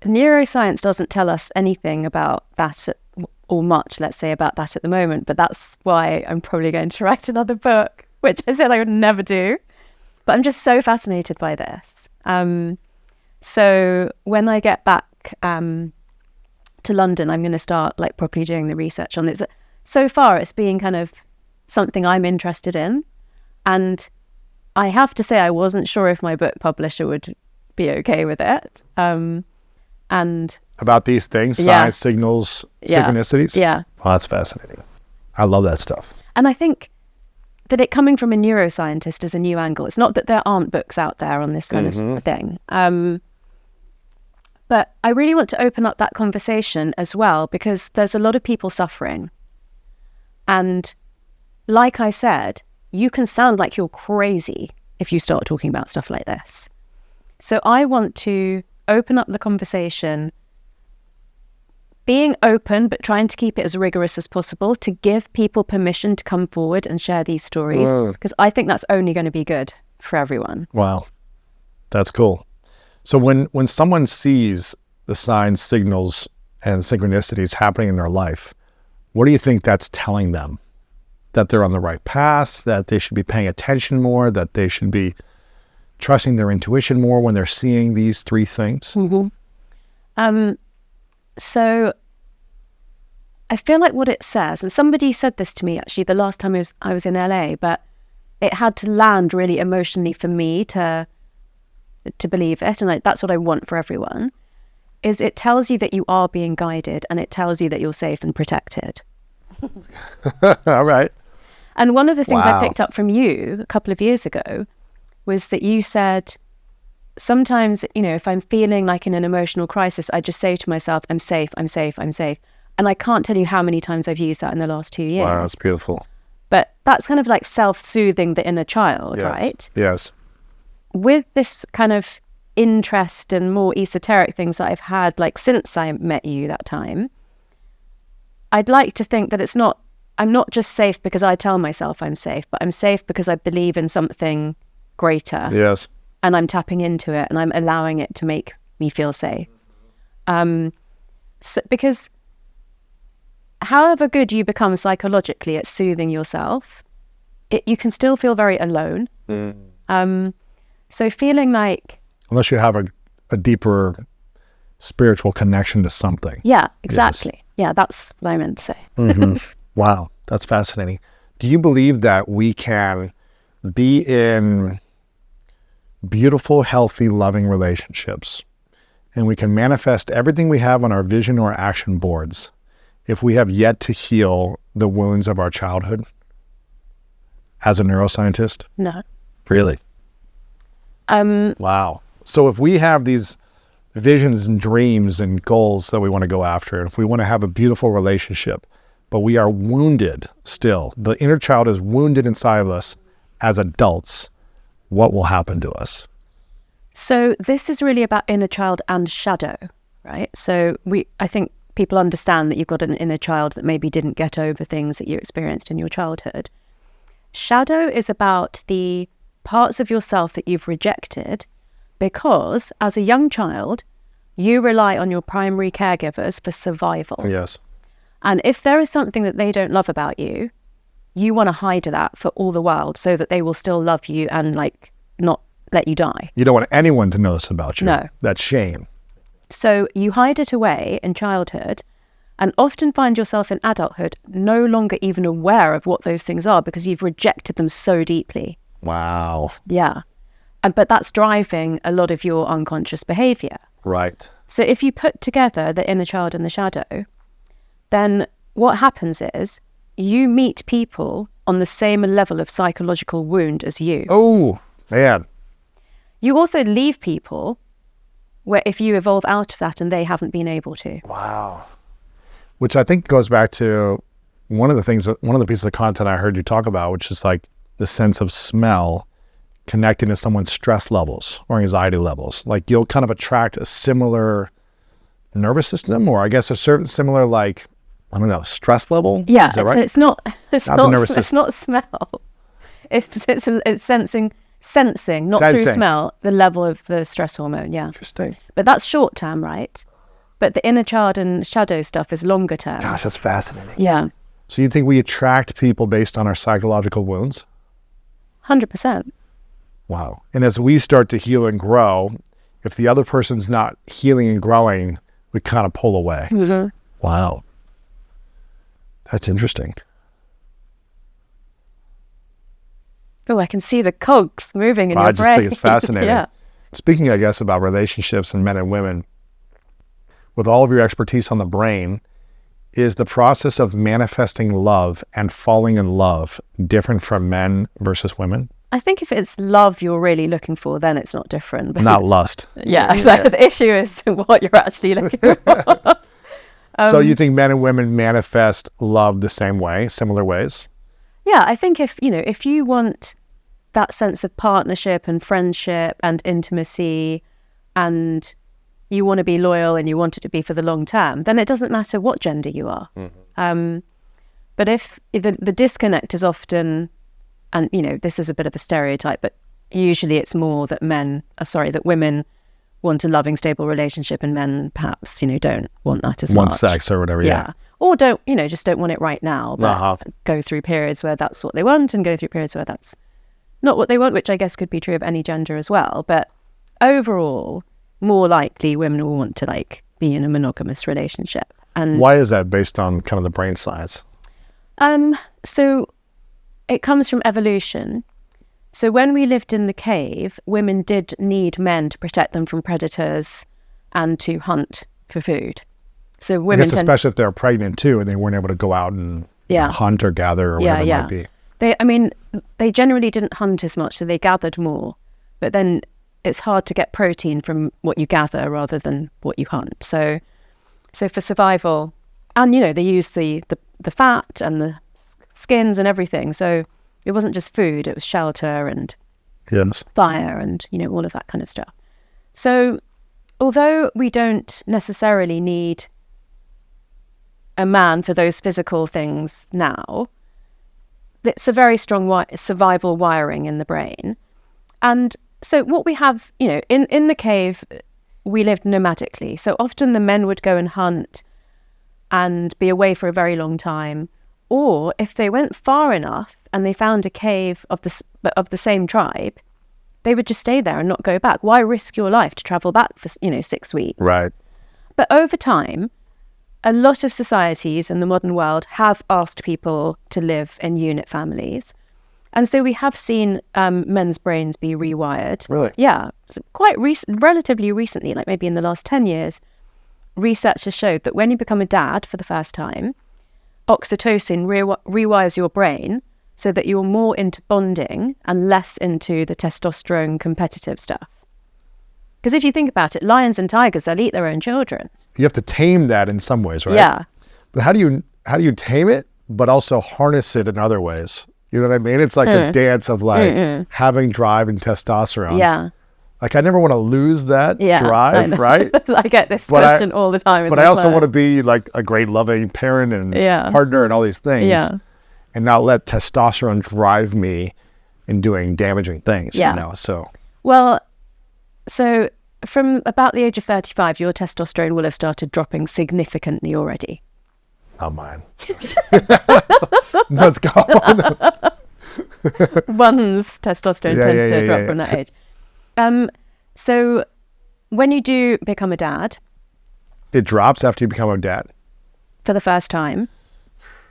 neuroscience doesn't tell us anything about that, or much, let's say, about that at the moment. But that's why I'm probably going to write another book, which I said I would never do. But I'm just so fascinated by this. So when I get back to London, I'm going to start like properly doing the research on this. So far, it's been kind of something I'm interested in. And I have to say, I wasn't sure if my book publisher would be okay with it. And about these things, signs, signals, synchronicities? Yeah. Well, that's fascinating. I love that stuff. And I think that it coming from a neuroscientist is a new angle. It's not that there aren't books out there on this kind of thing. But I really want to open up that conversation as well, because there's a lot of people suffering. And like I said, you can sound like you're crazy if you start talking about stuff like this. So I want to open up the conversation, being open, but trying to keep it as rigorous as possible to give people permission to come forward and share these stories, because I think that's only going to be good for everyone. Wow. That's cool. So when someone sees the signs, signals, and synchronicities happening in their life, what do you think that's telling them? That they're on the right path, that they should be paying attention more, that they should be trusting their intuition more when they're seeing these three things? So I feel like what it says, and somebody said this to me actually the last time I was in LA, but it had to land really emotionally for me to believe it, and that's what I want for everyone, is it tells you that you are being guided, and it tells you that you're safe and protected. All right. And one of the things I picked up from you a couple of years ago was that you said, sometimes, if I'm feeling like in an emotional crisis, I just say to myself, I'm safe, I'm safe, I'm safe. And I can't tell you how many times I've used that in the last 2 years. Wow, that's beautiful. But that's kind of like self-soothing the inner child, right? Yes. With this kind of interest and more esoteric things that I've had, like since I met you that time, I'd like to think that I'm not just safe because I tell myself I'm safe, but I'm safe because I believe in something greater. Yes. And I'm tapping into it and I'm allowing it to make me feel safe. Because however good you become psychologically at soothing yourself, you can still feel very alone. So feeling like... Unless you have a deeper spiritual connection to something. Yeah, exactly. Yes. Yeah, that's what I meant to say. Wow, that's fascinating. Do you believe that we can be in beautiful, healthy, loving relationships, and we can manifest everything we have on our vision or action boards if we have yet to heal the wounds of our childhood? As a neuroscientist? No. Really? Wow. So if we have these visions and dreams and goals that we want to go after, and if we want to have a beautiful relationship, but we are wounded still, the inner child is wounded inside of us as adults, what will happen to us? So this is really about inner child and shadow, right? So I think people understand that you've got an inner child that maybe didn't get over things that you experienced in your childhood. Shadow is about the parts of yourself that you've rejected because as a young child, you rely on your primary caregivers for survival. Yes. And if there is something that they don't love about you, you want to hide that for all the world so that they will still love you and not let you die. You don't want anyone to know this about you. No. That's shame. So you hide it away in childhood and often find yourself in adulthood no longer even aware of what those things are because you've rejected them so deeply. Wow. Yeah. But that's driving a lot of your unconscious behavior. Right. So if you put together the inner child and the shadow, then what happens is you meet people on the same level of psychological wound as you. Oh, man. You also leave people where if you evolve out of that and they haven't been able to. Wow. Which I think goes back to one of the pieces of content I heard you talk about, which is like the sense of smell connecting to someone's stress levels or anxiety levels. Like you'll kind of attract a similar nervous system, or I guess a certain similar, like, I don't know, stress level. Yeah, Is that right? it's not the nervous it's system. not smell. It's sensing, not through Sensing. smell, the level of the stress hormone. Yeah, Interesting. but that's short term, right? But the inner child and shadow stuff is longer term. Gosh, that's fascinating. Yeah, So you think we attract people based on our psychological wounds? 100%. Wow. And as we start to heal and grow, if the other person's not healing and growing, we kind of pull away. Mm-hmm. Wow. That's interesting. Oh, I can see the cogs moving in I your just brain. think it's fascinating. Yeah. Speaking, I guess, about relationships and men and women, with all of your expertise on the brain, is the process of manifesting love and falling in love different from men versus women? I think if it's love you're really looking for, then it's not different. But Not lust. yeah, so the issue is what you're actually looking for. So you think men and women manifest love the same way, similar ways? Yeah, I think if you want that sense of partnership and friendship and intimacy, and you want to be loyal and you want it to be for the long term, then it doesn't matter what gender you are. Mm-hmm. But if the disconnect is often, and this is a bit of a stereotype, but usually it's more that women want a loving, stable relationship, and men perhaps don't want that as much. Want sex or whatever, yeah. Or just don't want it right now, but Uh-huh. go through periods where that's what they want and go through periods where that's not what they want, which I guess could be true of any gender as well. But overall, more likely women will want to be in a monogamous relationship. And Why is that, based on kind of the brain science? so it comes from evolution. So when we lived in the cave, women did need men to protect them from predators and to hunt for food. So I women guess especially if they're pregnant too and they weren't able to go out and hunt or gather or whatever it might be. They generally didn't hunt as much, so they gathered more. But then it's hard to get protein from what you gather rather than what you hunt. So for survival, and they use the fat and the skins and everything. So it wasn't just food; it was shelter and Yes. fire and all of that kind of stuff. So although we don't necessarily need a man for those physical things now, it's a very strong survival wiring in the brain. And so what we have, in the cave, we lived nomadically. So often the men would go and hunt and be away for a very long time. Or if they went far enough and they found a cave of the same tribe, they would just stay there and not go back. Why risk your life to travel back for 6 weeks? Right. But over time, a lot of societies in the modern world have asked people to live in unit families. And so we have seen men's brains be rewired. Really? Yeah. So relatively recently, like maybe in the last 10 years, research has showed that when you become a dad for the first time, oxytocin rewires your brain so that you're more into bonding and less into the testosterone competitive stuff. Because if you think about it, lions and tigers, they'll eat their own children. You have to tame that in some ways, right? Yeah. But how do you tame it, but also harness it in other ways? You know what I mean? It's like a dance of having drive and testosterone. Yeah. Like I never want to lose that Yeah, I drive, know. right? I get this question all the time. But I also want to be like a great loving parent and partner and all these things. Yeah. And not let testosterone drive me in doing damaging things. Yeah. So Well, so from about the age of 35, your testosterone will have started dropping significantly already. not mine. Let's go. One's testosterone tends to drop from that age. So when you do become a dad, It drops after you become a dad. for the first time,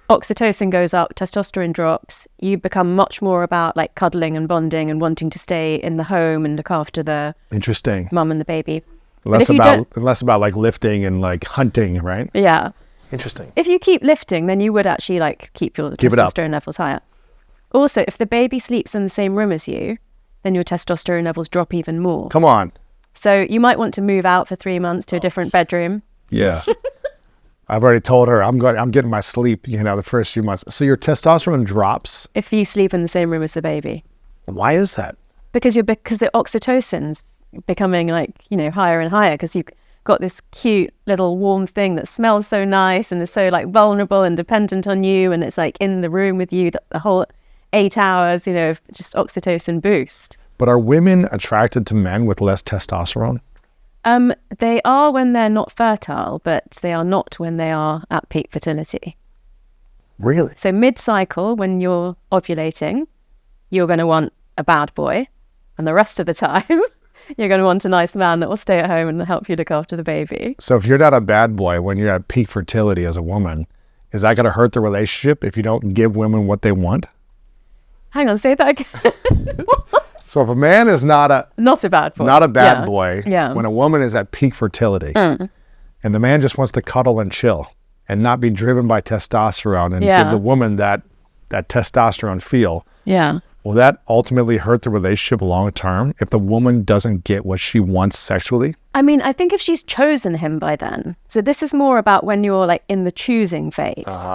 oxytocin goes up, testosterone drops. You become much more about like cuddling and bonding and wanting to stay in the home and look after the Interesting. mum and the baby. Less about like lifting and like hunting, right? Yeah. Interesting. If you keep lifting, then you would actually like keep your Keep it up. testosterone levels higher. Also, if the baby sleeps in the same room as you, then your testosterone levels drop even more. Come on. So you might want to move out for 3 months to a different bedroom. Yeah. I've already told her I'm getting my sleep, the first few months. So your testosterone drops. If you sleep in the same room as the baby. Why is that? because the oxytocin's becoming like, you know, higher and higher because you've got this cute little warm thing that smells so nice and is so like vulnerable and dependent on you, and it's like in the room with you the whole 8 hours, you know, of just oxytocin boost. But are women attracted to men with less testosterone? They are when they're not fertile, but they are not when they are at peak fertility. Really? So mid-cycle, when you're ovulating, you're going to want a bad boy, and the rest of the time you're going to want a nice man that will stay at home and help you look after the baby. So if you're not a bad boy when you're at peak fertility as a woman, is that going to hurt the relationship if you don't give women what they want? Hang on, say that again. So if a man is not a bad boy, boy, yeah. when a woman is at peak fertility, and the man just wants to cuddle and chill and not be driven by testosterone and give the woman that testosterone feel, will that ultimately hurt the relationship long term if the woman doesn't get what she wants sexually? I mean, I think if she's chosen him by then. So this is more about when you're like in the choosing phase.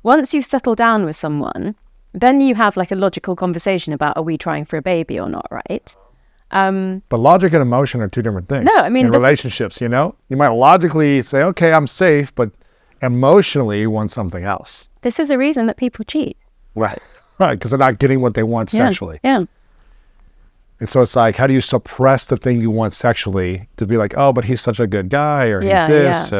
Once you've settled down with someone, then you have like a logical conversation about, are we trying for a baby or not, right? But logic and emotion are two different things. No, I mean, in relationships, you know, you might logically say, okay, I'm safe, but emotionally you want something else. This is a reason that people cheat. Right, because they're not getting what they want sexually. Yeah. And so it's like, how do you suppress the thing you want sexually to be like, oh, but he's such a good guy, or he's this,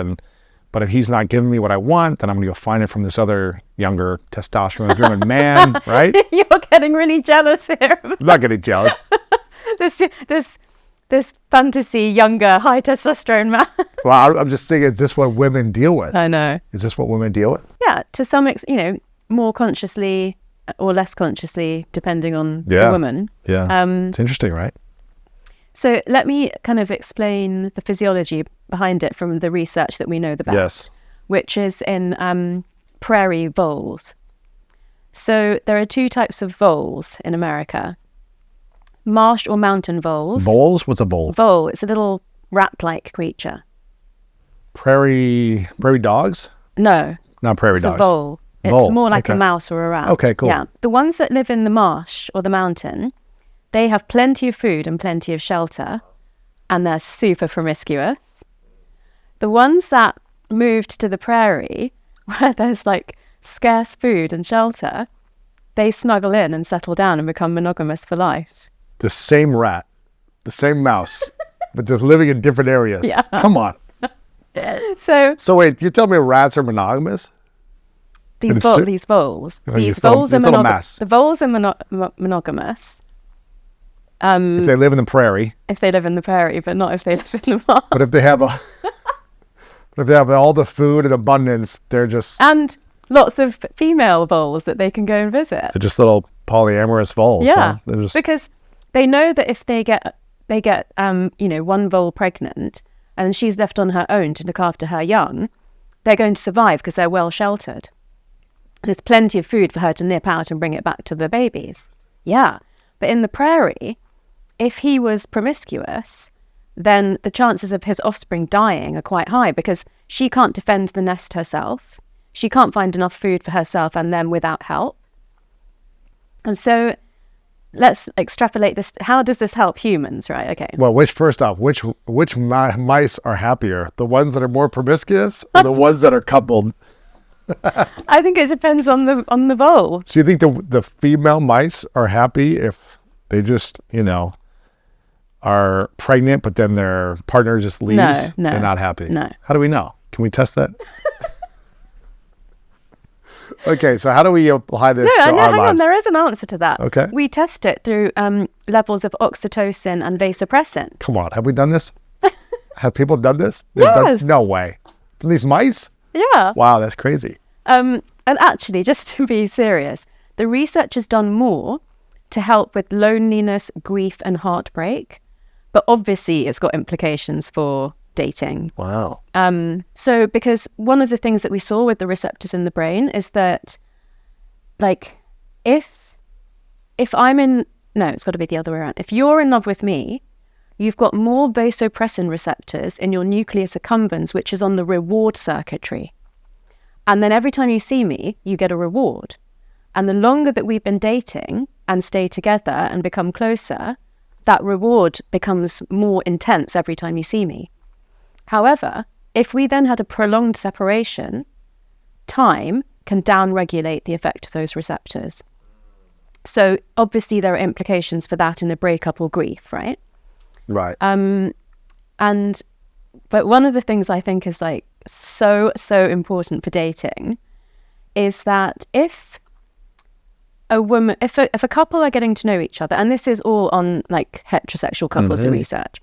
but if he's not giving me what I want, then I'm going to go find it from this other younger testosterone-driven man, right? You're getting really jealous here. I'm not getting jealous. this fantasy younger high testosterone man. Well, I'm just thinking, is this what women deal with? I know. Is this what women deal with? Yeah, to some extent, you know, more consciously or less consciously, depending on the woman. Yeah. It's interesting, right? So let me kind of explain the physiology behind it from the research that we know the best, which is in prairie voles. So there are 2 types of voles in America. Marsh or mountain voles. Voles? What's a vole? Vole, it's a little rat-like creature. Prairie dogs? No. Not prairie It's dogs. a vole. It's more like a mouse or a rat. Okay, cool. Yeah. The ones that live in the marsh or the mountain, they have plenty of food and plenty of shelter, and they're super promiscuous. The ones that moved to the prairie, where there's like scarce food and shelter, they snuggle in and settle down and become monogamous for life. The same rat, the same mouse, but just living in different areas. Yeah. Come on. So wait, you're telling me rats are monogamous? these voles are monogamous. The voles are monogamous. If they live in the prairie. If they live in the prairie, but not if they live in the marsh. But if they have all the food in abundance, they're just... And lots of female voles that they can go and visit. They're just little polyamorous voles. Yeah, huh? because they know that if they get one vole pregnant and she's left on her own to look after her young, they're going to survive because they're well sheltered. There's plenty of food for her to nip out and bring it back to the babies. Yeah, but in the prairie, if he was promiscuous, then the chances of his offspring dying are quite high because she can't defend the nest herself. She can't find enough food for herself and them without help. And so let's extrapolate this. How does this help humans, right? Okay. Well, which mice are happier? The ones that are more promiscuous or the ones that are coupled? I think it depends on the vole. So you think the female mice are happy if they just, are pregnant, but then their partner just leaves? No. They're not happy? No. How do we know? Can we test that? Okay, so how do we apply this to our lives? Hang on, there is an answer to that. Okay. We test it through levels of oxytocin and vasopressin. Come on, have we done this? Have people done this? Yes. No way. From these mice? Yeah. Wow, that's crazy. And actually, just to be serious, the research has done more to help with loneliness, grief, and heartbreak. But obviously, it's got implications for dating. Wow. So because one of the things that we saw with the receptors in the brain is that, like, if I'm in... No, it's got to be the other way around. If you're in love with me, you've got more vasopressin receptors in your nucleus accumbens, which is on the reward circuitry. And then every time you see me, you get a reward. And the longer that we've been dating and stay together and become closer, that reward becomes more intense every time you see me. However, if we then had a prolonged separation, time can downregulate the effect of those receptors. So obviously there are implications for that in a breakup or grief, right? Right. But one of the things I think is like so important for dating is that if a couple are getting to know each other, and this is all on like heterosexual couples, the research,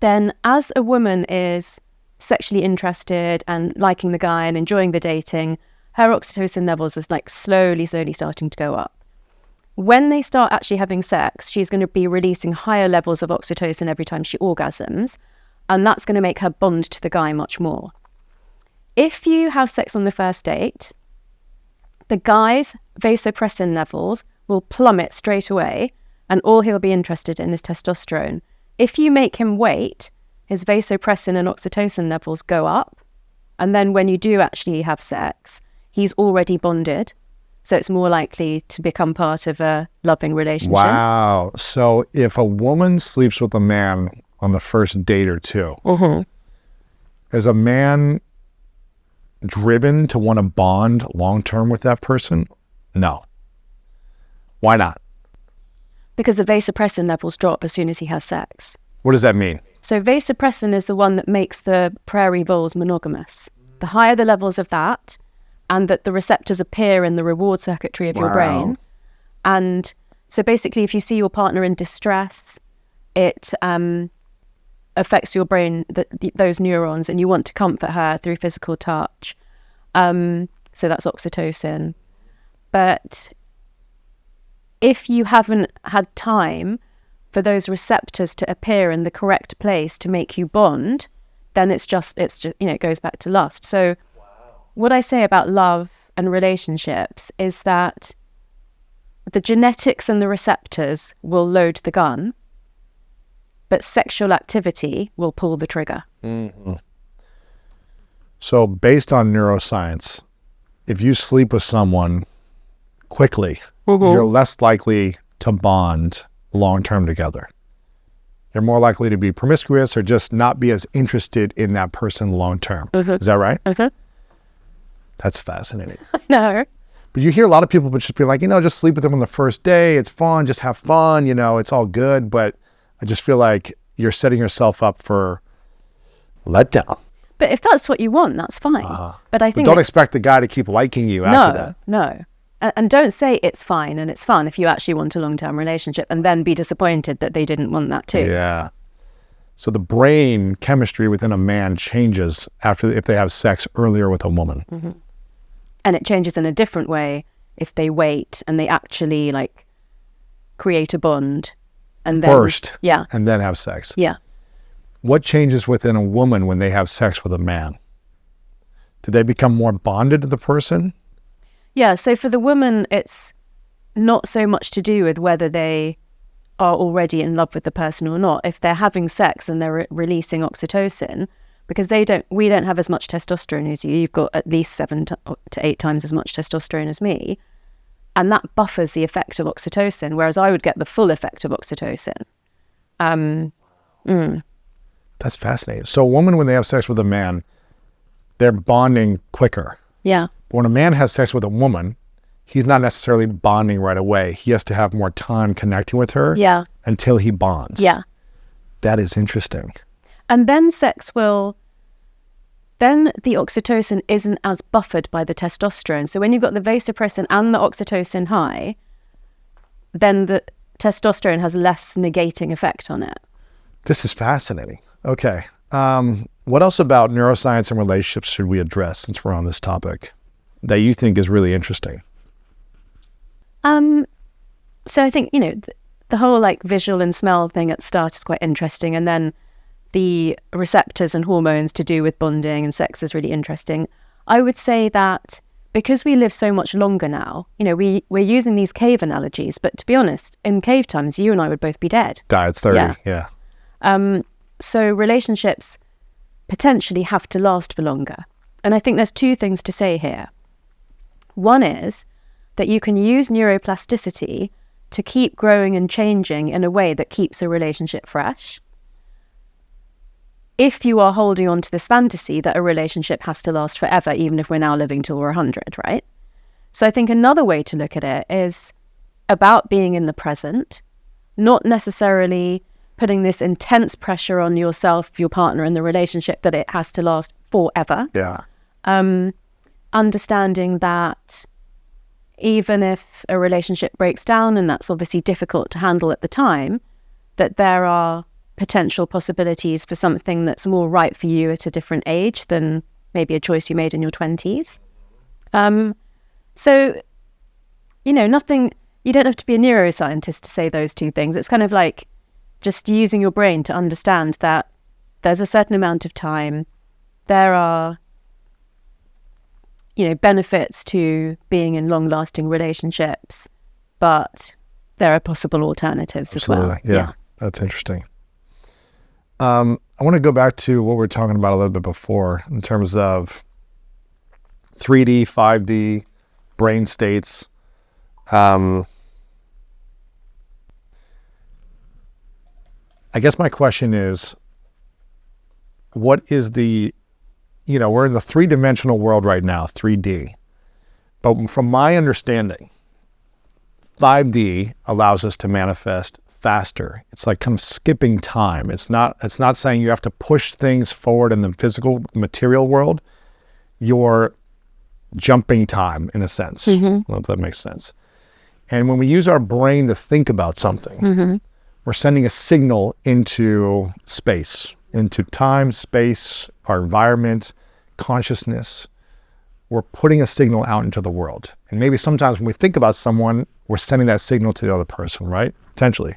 then as a woman is sexually interested and liking the guy and enjoying the dating, her oxytocin levels is like slowly starting to go up. When they start actually having sex, she's going to be releasing higher levels of oxytocin every time she orgasms, and that's going to make her bond to the guy much more. If you have sex on the first date, the guy's vasopressin levels will plummet straight away, and all he'll be interested in is testosterone. If you make him wait, his vasopressin and oxytocin levels go up, and then when you do actually have sex, he's already bonded, so it's more likely to become part of a loving relationship. Wow. So if a woman sleeps with a man on the first date or two, is a man driven to want to bond long-term with that person? No. Why not? Because the vasopressin levels drop as soon as he has sex. What does that mean? So vasopressin is the one that makes the prairie voles monogamous. The higher the levels of that, and that the receptors appear in the reward circuitry of your brain. And so basically, if you see your partner in distress, it affects your brain, those neurons, and you want to comfort her through physical touch. So that's oxytocin. But if you haven't had time for those receptors to appear in the correct place to make you bond, then it's just it goes back to lust. So what I say about love and relationships is that the genetics and the receptors will load the gun, but sexual activity will pull the trigger. So based on neuroscience, if you sleep with someone quickly, you're less likely to bond long-term together. You're more likely to be promiscuous or just not be as interested in that person long-term. Is that right? That's fascinating. No. But you hear a lot of people just be like, just sleep with them on the first day. It's fun. Just have fun. It's all good. But I just feel like you're setting yourself up for letdown. But if that's what you want, that's fine. But I think don't expect the guy to keep liking you after that. No. And don't say it's fine and it's fun if you actually want a long-term relationship, and then be disappointed that they didn't want that too. Yeah. So the brain chemistry within a man changes if they have sex earlier with a woman. And it changes in a different way if they wait and they actually like create a bond and then first, yeah, and then have sex. Yeah. What changes within a woman when they have sex with a man? Do they become more bonded to the person? Yeah. So for the woman, it's not so much to do with whether they are already in love with the person or not. If they're having sex and they're releasing oxytocin, because we don't have as much testosterone as you. You've got at least 7 to 8 times as much testosterone as me. And that buffers the effect of oxytocin, whereas I would get the full effect of oxytocin. That's fascinating. So a woman, when they have sex with a man, they're bonding quicker. Yeah. But when a man has sex with a woman, he's not necessarily bonding right away. He has to have more time connecting with her until he bonds. Yeah. That is interesting. And then then the oxytocin isn't as buffered by the testosterone. So when you've got the vasopressin and the oxytocin high, then the testosterone has less negating effect on it. This is fascinating. Okay. What else about neuroscience and relationships should we address, since we're on this topic, that you think is really interesting? So I think, the whole like visual and smell thing at the start is quite interesting. And then the receptors and hormones to do with bonding and sex is really interesting. I would say that because we live so much longer now, we're using these cave analogies, but to be honest, in cave times, you and I would both be dead. Die at 30, yeah. So relationships potentially have to last for longer. And I think there's 2 things to say here. One is that you can use neuroplasticity to keep growing and changing in a way that keeps a relationship fresh. If you are holding on to this fantasy that a relationship has to last forever, even if we're now living till we're 100, right? So I think another way to look at it is about being in the present, not necessarily putting this intense pressure on yourself, your partner, and the relationship that it has to last forever. Yeah. Understanding that even if a relationship breaks down, and that's obviously difficult to handle at the time, that there are potential possibilities for something that's more right for you at a different age than maybe a choice you made in your 20s. So, you know, you don't have to be a neuroscientist to say those two things. It's kind of like just using your brain to understand that there's a certain amount of time. There are, you know, benefits to being in long-lasting relationships, but there are possible alternatives Absolutely. as well. Yeah, that's interesting. I want to go back to what we were talking about a little bit before in terms of 3D, 5D, brain states. I guess my question is, what is the, you know, we're in the three-dimensional world right now, 3D. But from my understanding, 5D allows us to manifest faster. It's like kind of skipping time. It's not saying you have to push things forward in the physical material world. You're jumping time in a sense. I don't know if that makes sense. And when we use our brain to think about something, we're sending a signal into space, into time, space, our environment, consciousness. We're putting a signal out into the world. And maybe sometimes when we think about someone, we're sending that signal to the other person, right? Potentially.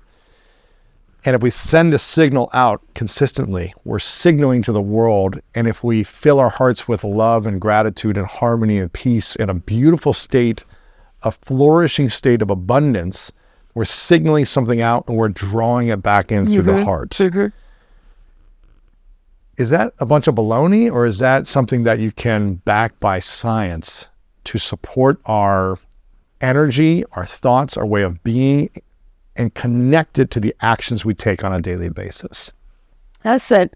And if we send a signal out consistently, we're signaling to the world. And if we fill our hearts with love and gratitude and harmony and peace in a beautiful state, a flourishing state of abundance, we're signaling something out and we're drawing it back in through the heart. Is that a bunch of baloney, or is that something that you can back by science to support our energy, our thoughts, our way of being, and connect it to the actions we take on a daily basis? That's a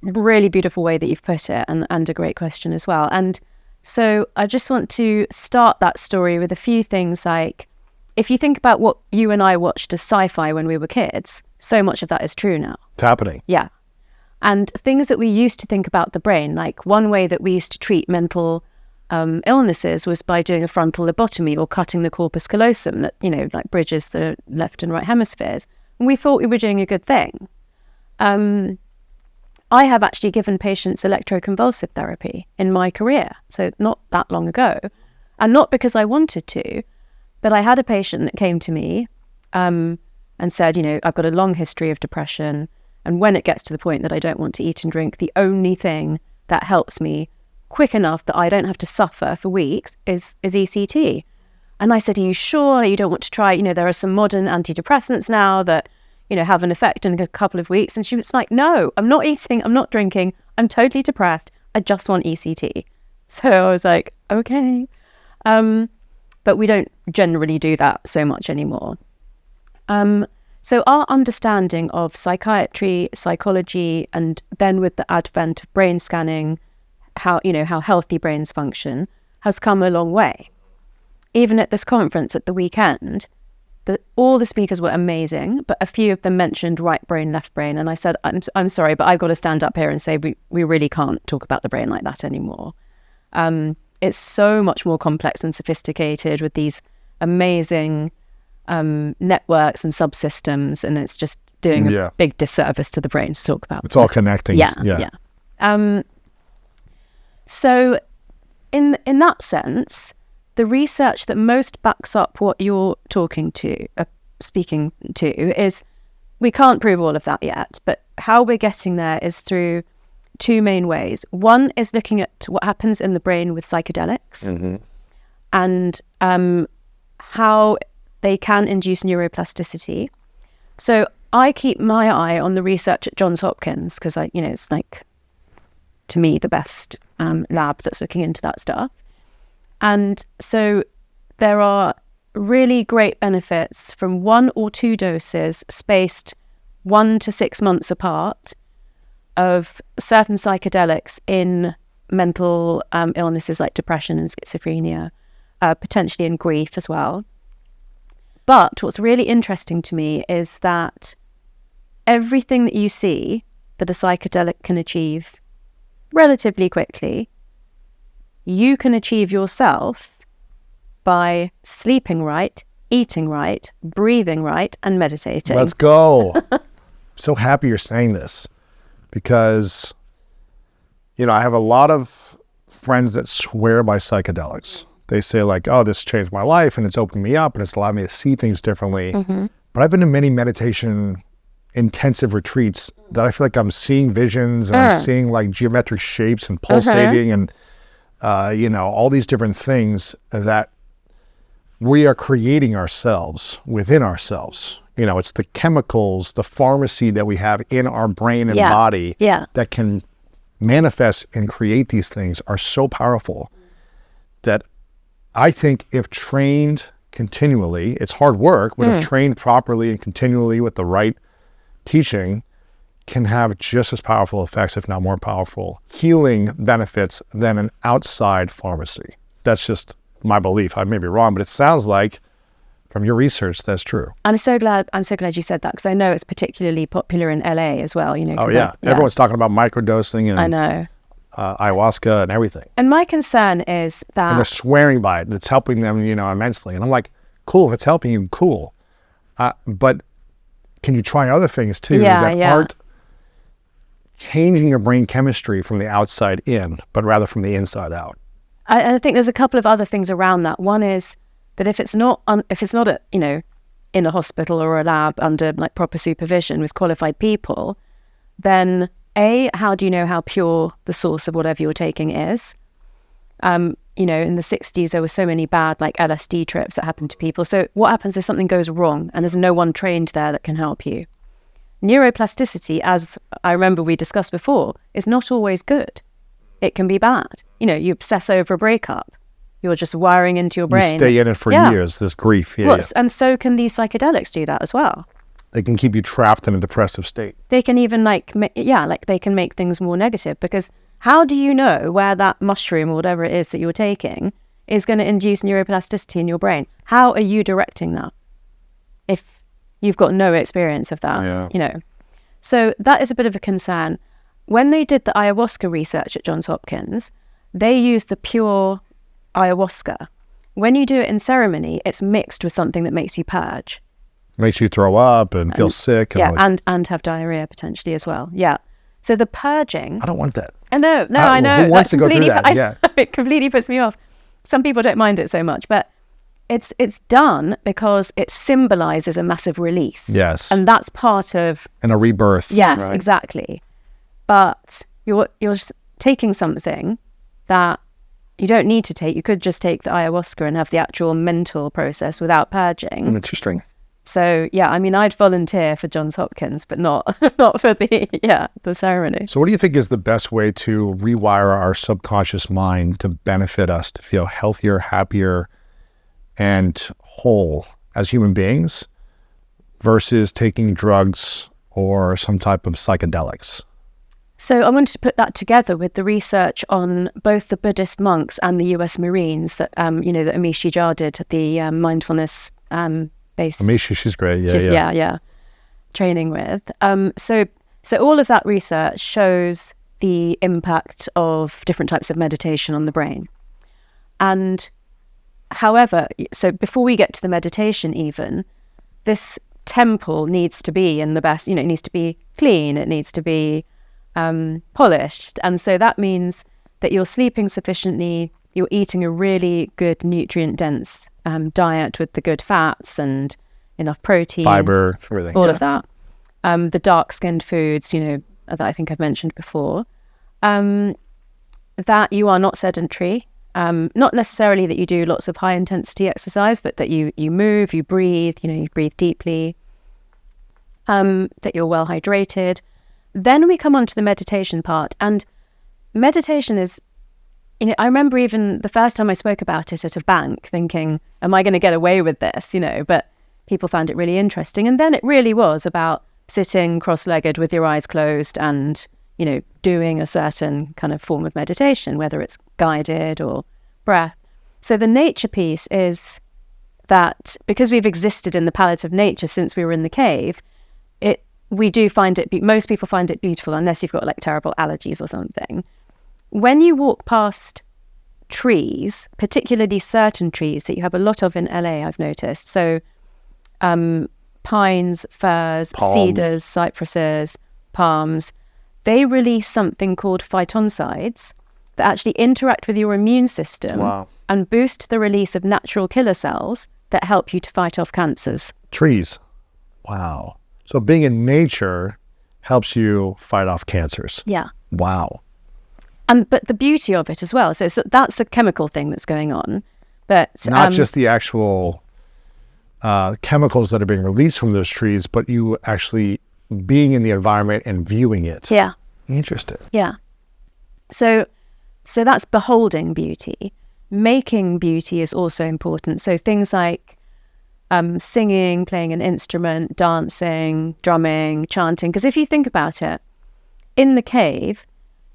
really beautiful way that you've put it, and a great question as well. And so I just want to start that story with a few things like, if you think about what you and I watched as sci-fi when we were kids, so much of that is true now. It's happening. Yeah. And things that we used to think about the brain, like one way that we used to treat mental illnesses was by doing a frontal lobotomy or cutting the corpus callosum that, you know, like bridges the left and right hemispheres. And we thought we were doing a good thing. I have actually given patients electroconvulsive therapy in my career, so not that long ago. And not because I wanted to, but I had a patient that came to me and said, you know, I've got a long history of depression. And when it gets to the point that I don't want to eat and drink, the only thing that helps me quick enough that I don't have to suffer for weeks is ECT. And I said, are you sure you don't want to try? You know, there are some modern antidepressants now that, you know, have an effect in a couple of weeks. And she was like, no, I'm not eating, I'm not drinking, I'm totally depressed, I just want ECT. So I was like, okay. But we don't generally do that so much anymore. So our understanding of psychiatry, psychology, and then with the advent of brain scanning, how healthy brains function, has come a long way. Even at this conference at the weekend, all the speakers were amazing, but a few of them mentioned right brain, left brain. And I said, I'm sorry, but I've got to stand up here and say we really can't talk about the brain like that anymore. It's so much more complex and sophisticated with these amazing networks and subsystems, and it's just doing a big disservice to the brain to talk about. It's all connecting. Yeah. So in that sense, the research that most backs up what you're speaking to is, we can't prove all of that yet, but how we're getting there is through two main ways. One is looking at what happens in the brain with psychedelics and how they can induce neuroplasticity. So I keep my eye on the research at Johns Hopkins because it's like, to me, the best lab that's looking into that stuff. And so there are really great benefits from 1 or 2 doses spaced 1 to 6 months apart of certain psychedelics in mental illnesses like depression and schizophrenia, potentially in grief as well. But what's really interesting to me is that everything that you see that a psychedelic can achieve relatively quickly, you can achieve yourself by sleeping right, eating right, breathing right, and meditating. Let's go. I'm so happy you're saying this because, you know, I have a lot of friends that swear by psychedelics. They say like, oh, this changed my life and it's opened me up and it's allowed me to see things differently. But I've been to many meditation intensive retreats that I feel like I'm seeing visions and I'm seeing like geometric shapes and pulsating and, you know, all these different things that we are creating ourselves within ourselves. You know, it's the chemicals, the pharmacy that we have in our brain and body that can manifest and create these things are so powerful that I think if trained continually, it's hard work, but if trained properly and continually with the right teaching, can have just as powerful effects, if not more powerful, healing benefits than an outside pharmacy. That's just my belief. I may be wrong, but it sounds like from your research that's true. I'm so glad you said that, because I know it's particularly popular in LA as well. You know. Oh yeah, everyone's talking about microdosing and I know ayahuasca and everything. And my concern is that and they're swearing by it. It's helping them, you know, immensely. And I'm like, cool, if it's helping you, cool. But can you try other things too that aren't changing your brain chemistry from the outside in, but rather from the inside out? I think there's a couple of other things around that. One is that if it's not at, you know, in a hospital or a lab under like proper supervision with qualified people, then how do you know how pure the source of whatever you're taking is? You know, in the 60s, there were so many bad like LSD trips that happened to people. So what happens if something goes wrong and there's no one trained there that can help you? Neuroplasticity, as I remember we discussed before, is not always good. It can be bad. You know, you obsess over a breakup. You're just wiring into your brain. You stay in it for years, this grief. And so can these psychedelics do that as well. They can keep you trapped in a depressive state. They can even they can make things more negative, because how do you know where that mushroom or whatever it is that you're taking is going to induce neuroplasticity in your brain? How are you directing that if you've got no experience of that? You know, so that is a bit of a concern. When they did the ayahuasca research at Johns Hopkins, they used the pure ayahuasca. When you do it in ceremony, it's mixed with something that makes you purge. Makes you throw up and feel sick. And have diarrhea potentially as well. Yeah. So the purging... I don't want that. I know. I know. Who wants to go through that? It completely puts me off. Some people don't mind it so much, but it's done because it symbolizes a massive release. Yes. And that's part of... And a rebirth. Yes, right? Exactly. But you're taking something that you don't need to take. You could just take the ayahuasca and have the actual mental process without purging. Interesting. So, yeah, I mean, I'd volunteer for Johns Hopkins, but not for the ceremony. So what do you think is the best way to rewire our subconscious mind to benefit us to feel healthier, happier, and whole as human beings versus taking drugs or some type of psychedelics? So I wanted to put that together with the research on both the Buddhist monks and the US Marines that, that Amishi Jha did, the mindfulness based. Amishi, she's great. Yeah. Training with. So all of that research shows the impact of different types of meditation on the brain. And however, so before we get to the meditation even, this temple needs to be in the best, it needs to be clean, it needs to be polished. And so that means that you're sleeping sufficiently, you're eating a really good nutrient-dense diet with the good fats and enough protein, fiber, everything, all of that. The dark-skinned foods, that I think I've mentioned before. That you are not sedentary. Not necessarily that you do lots of high-intensity exercise, but that you move, you breathe, you breathe deeply. That you're well hydrated. Then we come on to the meditation part, and meditation is, I remember even the first time I spoke about it at a bank thinking, am I going to get away with this? But people found it really interesting. And then it really was about sitting cross-legged with your eyes closed and, doing a certain kind of form of meditation, whether it's guided or breath. So the nature piece is that because we've existed in the palette of nature since we were in the cave, we do find it, most people find it beautiful unless you've got like terrible allergies or something. When you walk past trees, particularly certain trees that you have a lot of in LA, I've noticed. So pines, firs, cedars, cypresses, palms, they release something called phytoncides that actually interact with your immune system and boost the release of natural killer cells that help you to fight off cancers. Trees. Wow. So being in nature helps you fight off cancers. Yeah. Wow. But the beauty of it as well, so that's a chemical thing that's going on. But not just the actual chemicals that are being released from those trees, but you actually being in the environment and viewing it. Yeah. Interesting. Yeah. So that's beholding beauty. Making beauty is also important. So things like singing, playing an instrument, dancing, drumming, chanting. Because if you think about it, in the cave,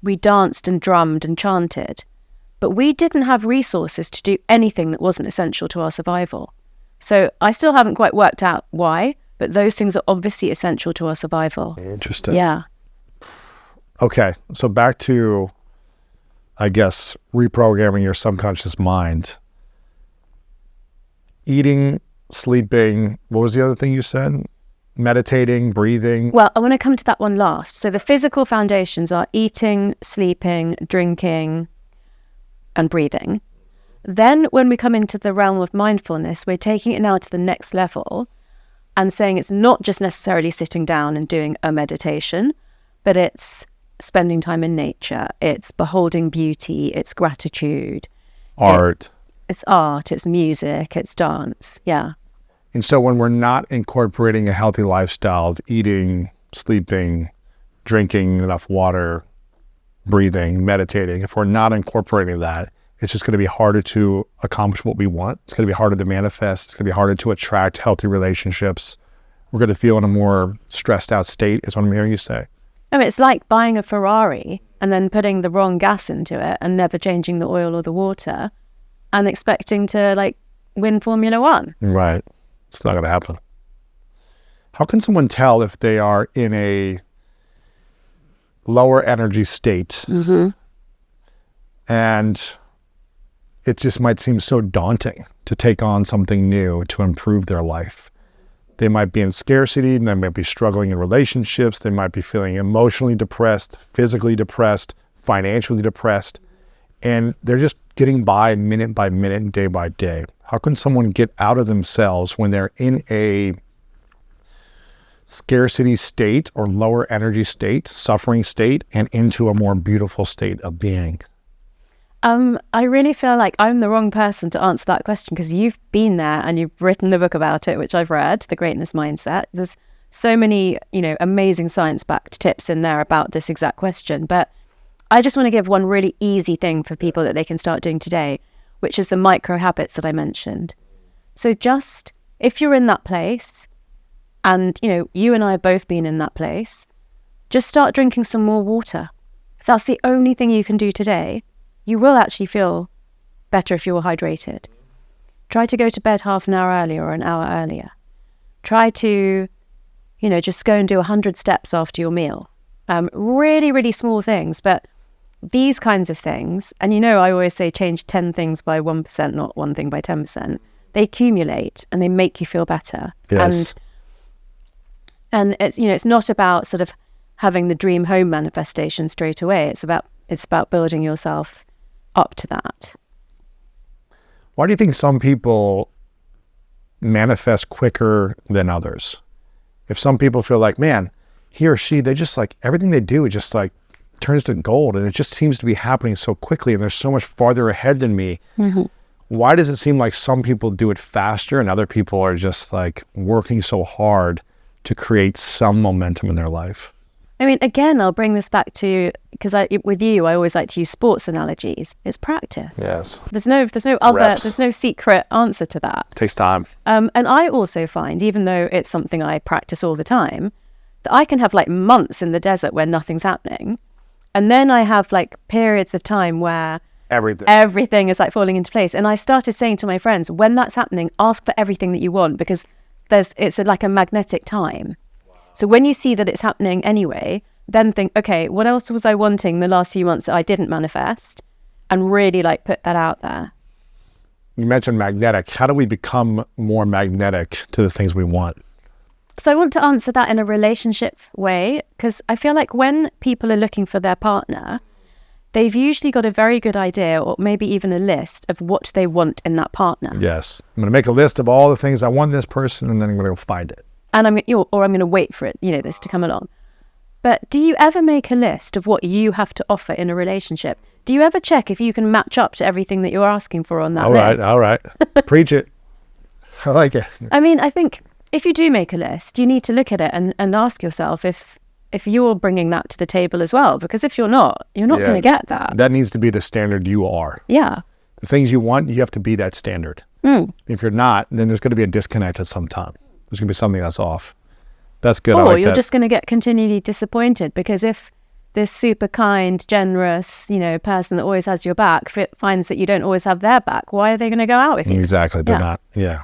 we danced and drummed and chanted, but we didn't have resources to do anything that wasn't essential to our survival. So I still haven't quite worked out why, but those things are obviously essential to our survival. Interesting. Yeah. Okay, so back to, I guess, reprogramming your subconscious mind. Eating, sleeping, what was the other thing you said? Meditating, breathing. Well, I want to come to that one last. So the physical foundations are eating, sleeping, drinking, and breathing. Then when we come into the realm of mindfulness, we're taking it now to the next level and saying it's not just necessarily sitting down and doing a meditation, but it's spending time in nature. It's beholding beauty. It's gratitude. Art. It's art. It's music. It's dance. Yeah. And so when we're not incorporating a healthy lifestyle of eating, sleeping, drinking enough water, breathing, meditating, if we're not incorporating that, it's just going to be harder to accomplish what we want. It's going to be harder to manifest. It's going to be harder to attract healthy relationships. We're going to feel in a more stressed out state, is what I'm hearing you say. Oh, it's like buying a Ferrari and then putting the wrong gas into it and never changing the oil or the water and expecting to win Formula One. Right. It's not going to happen. How can someone tell if they are in a lower energy state? Mm-hmm. And it just might seem so daunting to take on something new to improve their life. They might be in scarcity, they might be struggling in relationships, they might be feeling emotionally depressed, physically depressed, financially depressed, and they're just getting by minute by minute, day by day. How can someone get out of themselves when they're in a scarcity state or lower energy state, suffering state, and into a more beautiful state of being? I really feel like I'm the wrong person to answer that question because you've been there and you've written the book about it, which I've read, The Greatness Mindset. There's so many, amazing science-backed tips in there about this exact question. But I just want to give one really easy thing for people that they can start doing today, which is the micro habits that I mentioned. So just, if you're in that place, and, you and I have both been in that place, just start drinking some more water. If that's the only thing you can do today, you will actually feel better if you're hydrated. Try to go to bed half an hour earlier or an hour earlier. Try to, just go and do 100 steps after your meal. Really, really small things, but these kinds of things, and I always say change 10 things by 1%, not one thing by 10%. They accumulate and they make you feel better. Yes. And it's, it's not about sort of having the dream home manifestation straight away. It's about building yourself up to that. Why do you think some people manifest quicker than others? If some people feel like, man, he or she, they just everything they do, it just turns to gold and it just seems to be happening so quickly and they're so much farther ahead than me. Mm-hmm. Why does it seem like some people do it faster and other people are just working so hard to create some momentum in their life? I mean, again, I'll bring this back to, because with you, I always like to use sports analogies. It's practice. Yes. There's no other, Reps. there's no secret answer to that. Takes time. And I also find, even though it's something I practice all the time, that I can have like months in the desert where nothing's happening. And then I have like periods of time where everything is like falling into place. And I've started saying to my friends, when that's happening, ask for everything that you want, because it's like a magnetic time. So when you see that it's happening anyway, then think, okay, what else was I wanting the last few months that I didn't manifest? And really like put that out there. You mentioned magnetic. How do we become more magnetic to the things we want? So I want to answer that in a relationship way, because I feel like when people are looking for their partner, they've usually got a very good idea, or maybe even a list of what they want in that partner. Yes. I'm going to make a list of all the things I want in this person, and then I'm going to go find it. And I'm going to wait for it, this to come along. But do you ever make a list of what you have to offer in a relationship? Do you ever check if you can match up to everything that you're asking for on that list? All right. Preach it. I like it. I mean, I think if you do make a list, you need to look at it and ask yourself if you're bringing that to the table as well. Because if you're not going to get that. That needs to be the standard you are. Yeah. The things you want, you have to be that standard. If you're not, then there's going to be a disconnect at some time. There's going to be something that's off. That's good. Or you're just going to get continually disappointed, because if this super kind, generous, person that always has your back finds that you don't always have their back, why are they going to go out with you? Exactly. They're not. Yeah.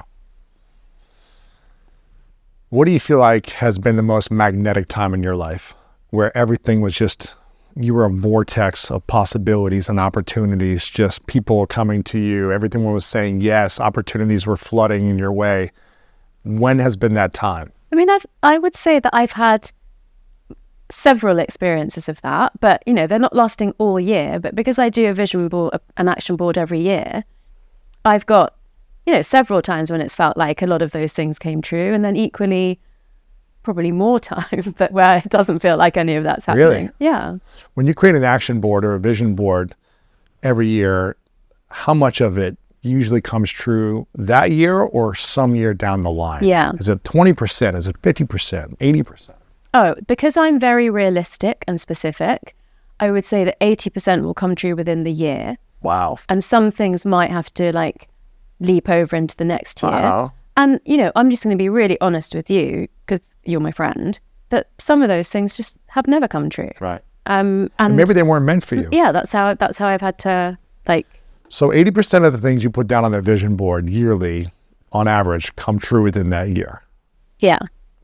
What do you feel like has been the most magnetic time in your life, where everything was just, you were a vortex of possibilities and opportunities, just people coming to you, everything was saying yes, opportunities were flooding in your way? When has been that time? I mean, I would say that I've had several experiences of that, but, they're not lasting all year. But because I do a vision board, an action board every year, I've got, several times when it's felt like a lot of those things came true. And then equally, probably more times, but where it doesn't feel like any of that's happening. Really? Yeah. When you create an action board or a vision board every year, how much of it usually comes true that year or some year down the line? Yeah. Is it 20%? Is it 50%? 80%? Oh, because I'm very realistic and specific, I would say that 80% will come true within the year. Wow. And some things might have to leap over into the next year. Wow. And, I'm just going to be really honest with you, because you're my friend, that some of those things just have never come true. Right. And maybe they weren't meant for you. Yeah, that's how I've had to So 80% of the things you put down on the vision board yearly, on average, come true within that year. Yeah.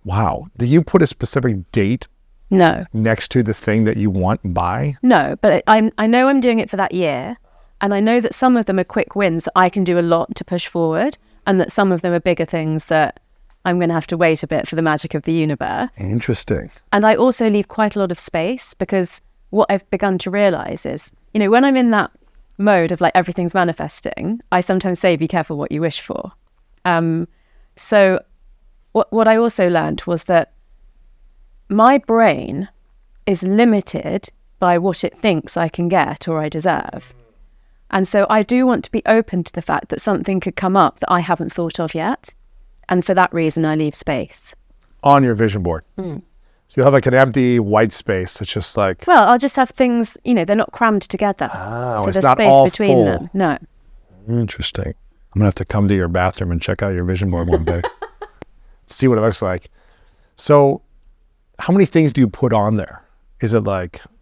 Wow. Do you put a specific date No. next to the thing that you want by? No, but I know I'm doing it for that year, and I know that some of them are quick wins that I can do a lot to push forward, and that some of them are bigger things that I'm going to have to wait a bit for the magic of the universe. Interesting. And I also leave quite a lot of space, because what I've begun to realize is, when I'm in that mode of everything's manifesting, I sometimes say, be careful what you wish for. So what I also learned was that my brain is limited by what it thinks I can get or I deserve. And so I do want to be open to the fact that something could come up that I haven't thought of yet. And for that reason, I leave space. On your vision board. So you have an empty white space that's just Well, I'll just have things, they're not crammed together. Oh, so it's there's not space all between full. them. No. Interesting. I'm going to have to come to your bathroom and check out your vision board one day. See what it looks like. So how many things do you put on there? Is it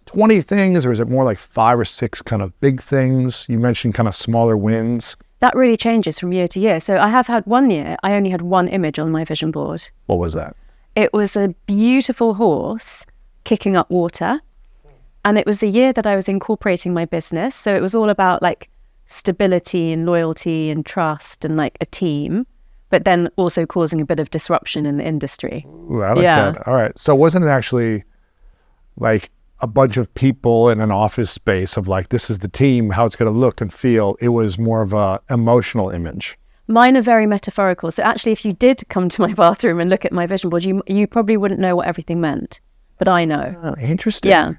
20 things, or is it more 5 or 6 kind of big things? You mentioned kind of smaller wins. That really changes from year to year. So I have had one year, I only had one image on my vision board. What was that? It was a beautiful horse kicking up water. And it was the year that I was incorporating my business. So it was all about stability and loyalty and trust and a team, but then also causing a bit of disruption in the industry. Ooh, I like that. All right. So wasn't it actually a bunch of people in an office space of this is the team, how it's going to look and feel? It was more of a emotional image. Mine are very metaphorical. So actually, if you did come to my bathroom and look at my vision board, you probably wouldn't know what everything meant, but I know. Oh, interesting. Yeah.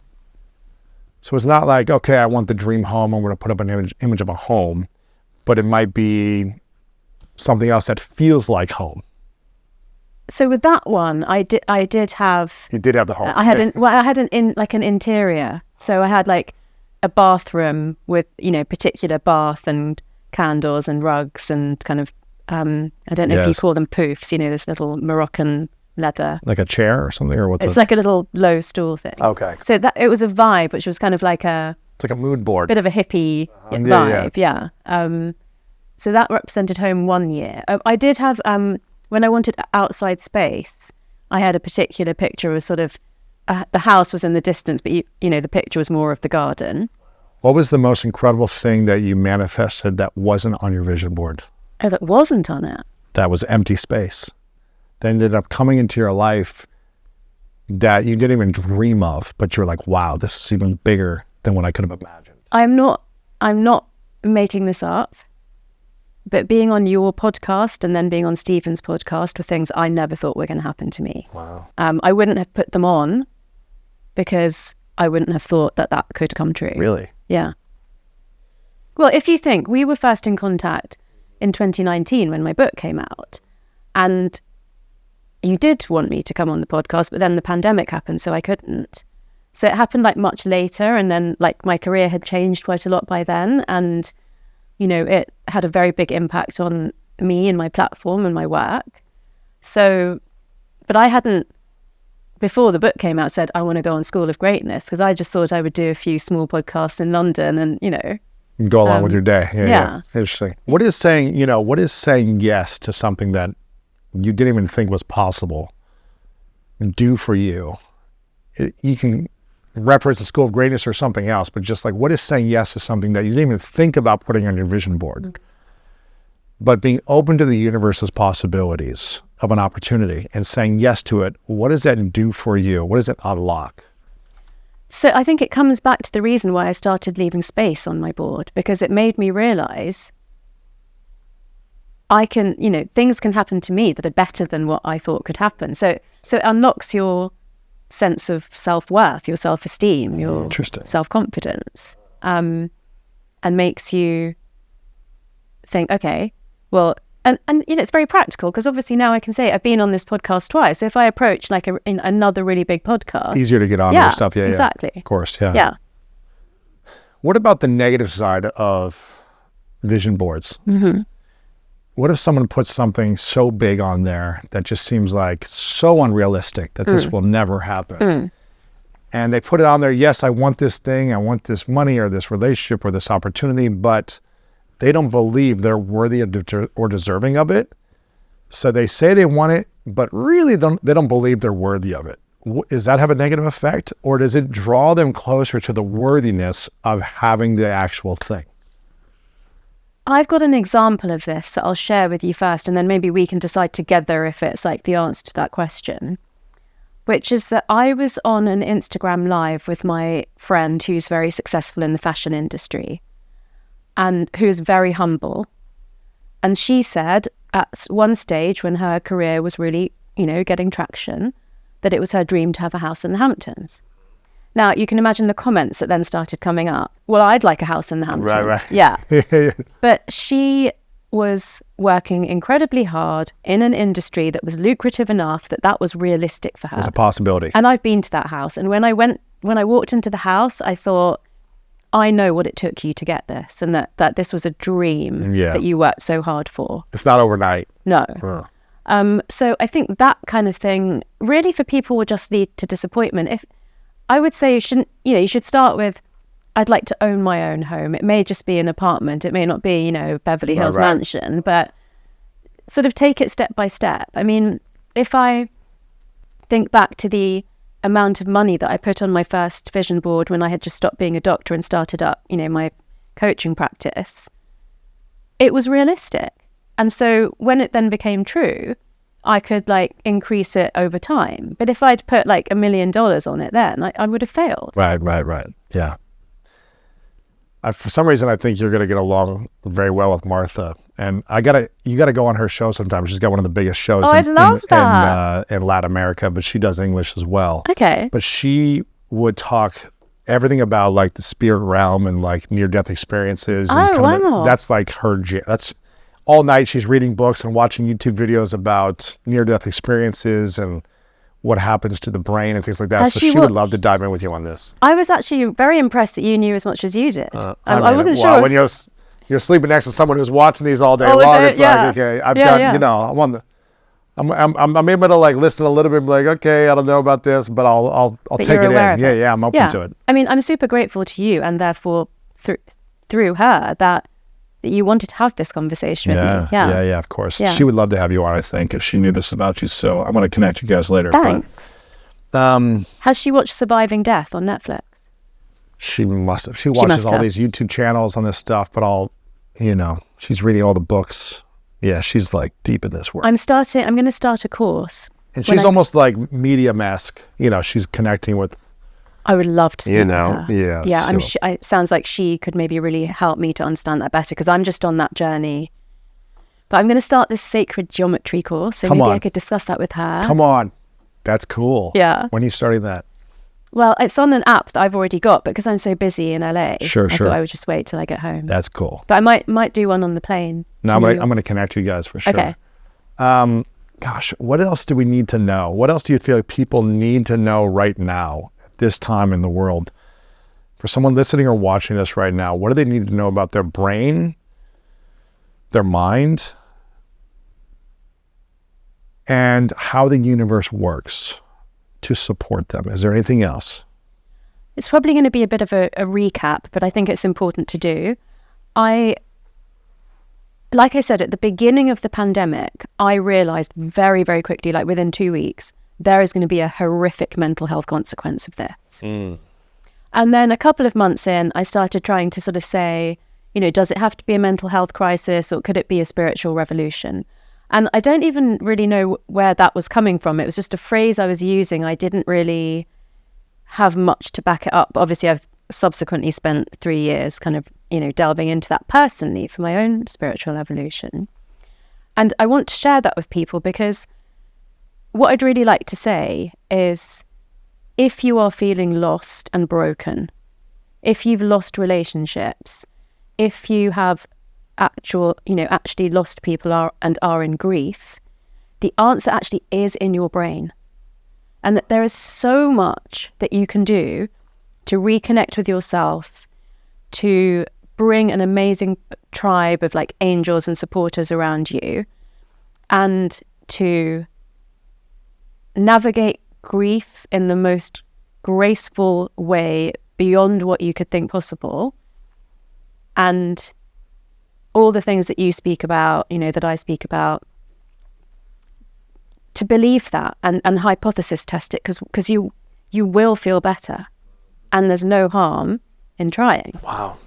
So it's not okay, I want the dream home, I'm going to put up an image of a home, but it might be something else that feels like home. So with that one, I did have. You did have the home. I had an interior. So I had like a bathroom with, particular bath and candles and rugs and kind of, I don't know if you call them poofs, this little Moroccan leather. Like a chair or something, or what's It's like a little low stool thing. Okay. So that it was a vibe, which was kind of like it's like a mood board. bit of a hippie vibe. Yeah. So that represented home 1 year. I did have, when I wanted outside space, I had a particular picture of sort of, the house was in the distance, but the picture was more of the garden. What was the most incredible thing that you manifested that wasn't on your vision board? Oh, that wasn't on it? That was empty space. That ended up coming into your life that you didn't even dream of, but you're like, wow, this is even bigger than what I could have imagined. I'm not making this up, but being on your podcast and then being on Stephen's podcast were things I never thought were going to happen to me. Wow. I wouldn't have put them on because I wouldn't have thought that could come true. Really? Yeah. Well, if you think, we were first in contact in 2019 when my book came out, and you did want me to come on the podcast, but then the pandemic happened, so I couldn't. So it happened like much later, and then like my career had changed quite a lot by then, and it had a very big impact on me and my platform and my work. So, but I hadn't, before the book came out, said I want to go on School of Greatness, because I just thought I would do a few small podcasts in London and, You go along with your day. Yeah. Interesting. What is saying yes to something that you didn't even think was possible do for you? You can reference the School of Greatness or something else, but just like, what is saying yes to something that you didn't even think about putting on your vision board? But being open to the universe's possibilities of an opportunity and saying yes to it, what does that do for you? What does it unlock? So I think it comes back to the reason why I started leaving space on my board, because it made me realize I can, things can happen to me that are better than what I thought could happen. So it unlocks your sense of self-worth, your self-esteem, your self-confidence, and makes you think, okay, well, and it's very practical, because obviously now I can say I've been on this podcast twice. So if I approach like another really big podcast, it's easier to get on with stuff. Yeah, exactly. Of course, yeah. Yeah. What about the negative side of vision boards? Mm-hmm. What if someone puts something so big on there that just seems like so unrealistic that this will never happen? And they put it on there, yes, I want this thing, I want this money or this relationship or this opportunity, but they don't believe they're worthy or deserving of it. So they say they want it, but really they don't believe they're worthy of it. Does that have a negative effect, or does it draw them closer to the worthiness of having the actual thing? I've got an example of this that I'll share with you first, and then maybe we can decide together if it's like the answer to that question, which is that I was on an Instagram live with my friend who's very successful in the fashion industry and who's very humble. And she said at one stage when her career was really, getting traction, that it was her dream to have a house in the Hamptons. Now, you can imagine the comments that then started coming up. Well, I'd like a house in the Hamptons. Right. Yeah. But she was working incredibly hard in an industry that was lucrative enough that was realistic for her. It's a possibility. And I've been to that house. And when I walked into the house, I thought, I know what it took you to get this, and that this was a dream that you worked so hard for. It's not overnight. No. So I think that kind of thing really for people will just lead to disappointment. If I would say you should start with, I'd like to own my own home. It may just be an apartment. It may not be, Beverly Hills mansion, but sort of take it step by step. I mean, if I think back to the amount of money that I put on my first vision board when I had just stopped being a doctor and started up, my coaching practice, it was realistic. And so when it then became true, I could increase it over time. But if I'd put $1 million on it then, I would have failed. Right. Yeah. For some reason, I think you're going to get along very well with Martha. And you got to go on her show sometime. She's got one of the biggest shows I'd love that. In Latin America, but she does English as well. Okay. But she would talk everything about the spirit realm and near-death experiences. And wow. that's her. all night she's reading books and watching YouTube videos about near-death experiences and what happens to the brain and things like that. Has So she she would watched- love to dive in with you on this. I was actually very impressed that you knew as much as you did. I mean, wasn't well, sure. when you're sleeping next to someone who's watching these all day All the long, day, it's yeah. like, okay, I've Yeah, got, yeah. you know, I'm able to like listen a little bit, and be like, okay, I don't know about this, but I'll But take you're it aware in. of it. Yeah, I'm open to it. I mean, I'm super grateful to you, and therefore through her that you wanted to have this conversation with me. Yeah, of course. Yeah. She would love to have you on, I think, if she knew this about you. So I'm going to connect you guys later. Thanks. But, Has she watched Surviving Death on Netflix? she must have. She watches must all have. these YouTube channels on this stuff, but she's reading all the books. Yeah, she's like deep in this work. I'm going to start a course. And when she's I- almost like medium-esque. She's connecting with, I would love to speak You with know, her. yeah, Yeah, so- it sounds like she could maybe really help me to understand that better, because I'm just on that journey. But I'm going to start this sacred geometry course, so Come maybe on. I could discuss that with her. come on. That's cool. Yeah. When are you starting that? Well, it's on an app that I've already got, but because I'm so busy in LA, Sure. I thought I would just wait till I get home. That's cool. But I might do one on the plane. No, to I'm New gonna, York. I'm gonna connect you guys for sure. Okay. Gosh, what else do we need to know? What else do you feel like people need to know right now at this time in the world? For someone listening or watching this right now, what do they need to know about their brain, their mind, and how the universe works to support them? Is there anything else? It's probably going to be a bit of a recap, but I think it's important to do. Like I said, at the beginning of the pandemic, I realized very, very quickly, like within 2 weeks, there is going to be a horrific mental health consequence of this. And then a couple of months in, I started trying to sort of say, does it have to be a mental health crisis, or could it be a spiritual revolution? And I don't even really know where that was coming from. It was just a phrase I was using. I didn't really have much to back it up. Obviously, I've subsequently spent 3 years kind of, delving into that personally for my own spiritual evolution. And I want to share that with people, because what I'd really like to say is, if you are feeling lost and broken, if you've lost relationships, if you have actually lost people and are in grief, the answer actually is in your brain. And that there is so much that you can do to reconnect with yourself, to bring an amazing tribe of like angels and supporters around you, and to navigate grief in the most graceful way beyond what you could think possible. And all the things that you speak about, that I speak about, to believe that and hypothesis test it, because you will feel better, and there's no harm in trying. Wow.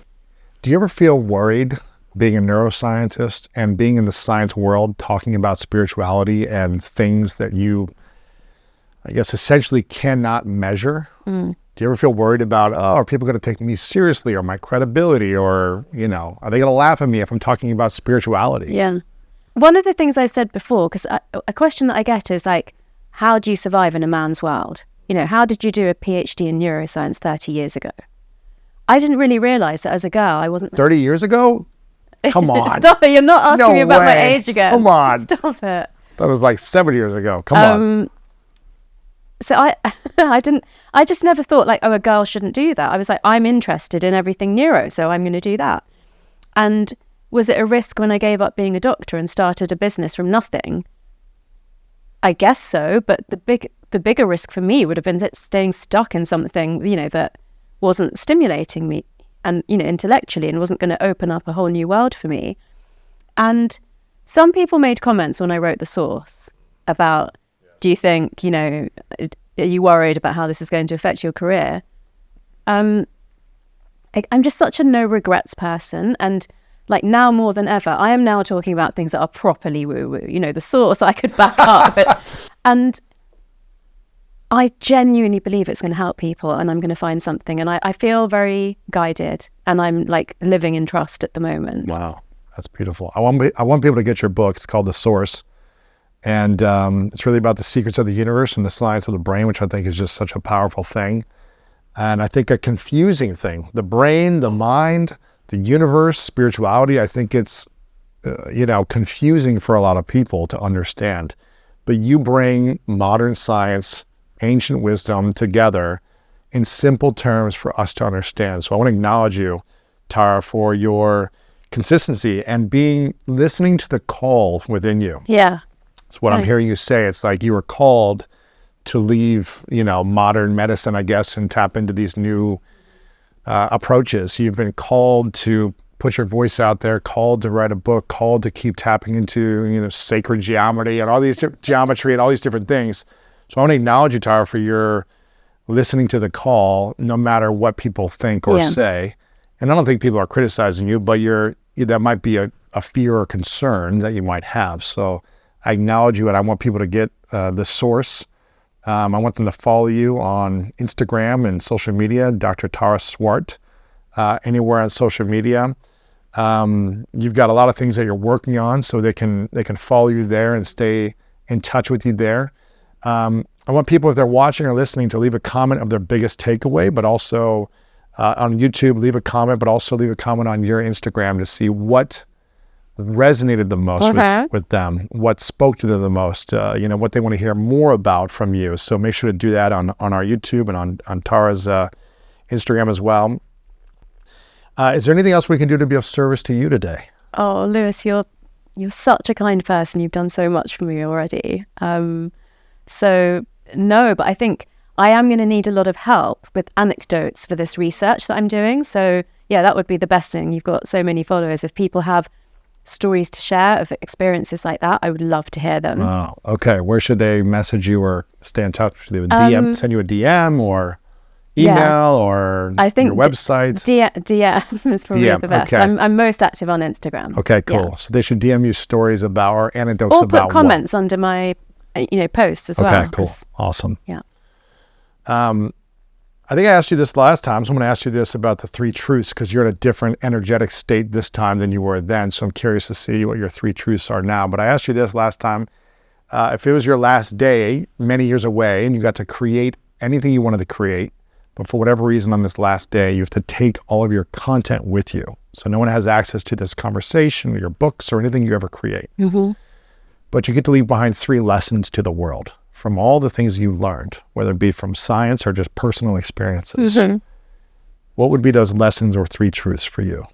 Do you ever feel worried being a neuroscientist and being in the science world, talking about spirituality and things that you, I guess, essentially cannot measure? Do you ever feel worried about, are people going to take me seriously, or my credibility, or, are they going to laugh at me if I'm talking about spirituality? Yeah. One of the things I've said before, because a question that I get is like, how do you survive in a man's world? How did you do a PhD in neuroscience 30 years ago? I didn't really realize that as a girl, I wasn't... 30 years ago? Come on. Stop it, you're not asking No me about my way. age again. Come on. Stop it. That was like 7 years ago. Come on. So I just never thought like, a girl shouldn't do that. I was like, I'm interested in everything neuro, so I'm going to do that. And was it a risk when I gave up being a doctor and started a business from nothing? I guess so, but the bigger risk for me would have been staying stuck in something, that wasn't stimulating me and, intellectually, and wasn't going to open up a whole new world for me. And some people made comments when I wrote The Source about, do you think, are you worried about how this is going to affect your career? I'm just such a no regrets person. And like now more than ever, I am now talking about things that are properly woo-woo. The Source I could back up. And I genuinely believe it's going to help people, and I'm going to find something. And I feel very guided, and I'm like living in trust at the moment. Wow. That's beautiful. I want people to get your book. It's called The Source. And it's really about the secrets of the universe and the science of the brain, which I think is just such a powerful thing. And I think a confusing thing. The brain, the mind, the universe, spirituality, I think it's confusing for a lot of people to understand. But you bring modern science, ancient wisdom together in simple terms for us to understand. So I want to acknowledge you, Tara, for your consistency and listening to the call within you. Yeah. It's what I'm hearing you say. It's like you were called to leave, modern medicine, I guess, and tap into these new approaches. You've been called to put your voice out there, called to write a book, called to keep tapping into, sacred geometry and all these geometry and all these different things. So I want to acknowledge you, Tara, for your listening to the call, no matter what people think or say. And I don't think people are criticizing you, but that might be a fear or concern that you might have. So I acknowledge you, and I want people to get the source. I want them to follow you on Instagram and social media, Dr. Tara Swart, anywhere on social media. You've got a lot of things that you're working on, so they can follow you there and stay in touch with you there. I want people, if they're watching or listening, to leave a comment of their biggest takeaway, but also on YouTube, leave a comment, but also leave a comment on your Instagram to see what resonated the most with them, what spoke to them the most, what they want to hear more about from you. So make sure to do that on our YouTube and on Tara's Instagram as well. Is there anything else we can do to be of service to you today? Oh, Lewis, you're such a kind person. You've done so much for me already. So no, but I think I am going to need a lot of help with anecdotes for this research that I'm doing. So yeah, that would be the best thing. You've got so many followers. If people have stories to share of experiences like that, I would love to hear them. Oh, okay. Where should they message you or stay in touch with you? DM, send you a DM or email or I think your website? DM is probably the best. Okay. I'm most active on Instagram. Okay, cool. Yeah. So they should DM you stories about or anecdotes or about put comments under my posts as well. Okay, cool. Awesome. Yeah. I think I asked you this last time, so I'm going to ask you this about the 3 truths, because you're in a different energetic state this time than you were then. So I'm curious to see what your 3 truths are now. But I asked you this last time. If it was your last day many years away and you got to create anything you wanted to create, but for whatever reason on this last day, you have to take all of your content with you. So no one has access to this conversation or your books or anything you ever create. Mm-hmm. But you get to leave behind 3 lessons to the world from all the things you learned, whether it be from science or just personal experiences. Mm-hmm. What would be those lessons or 3 truths for you?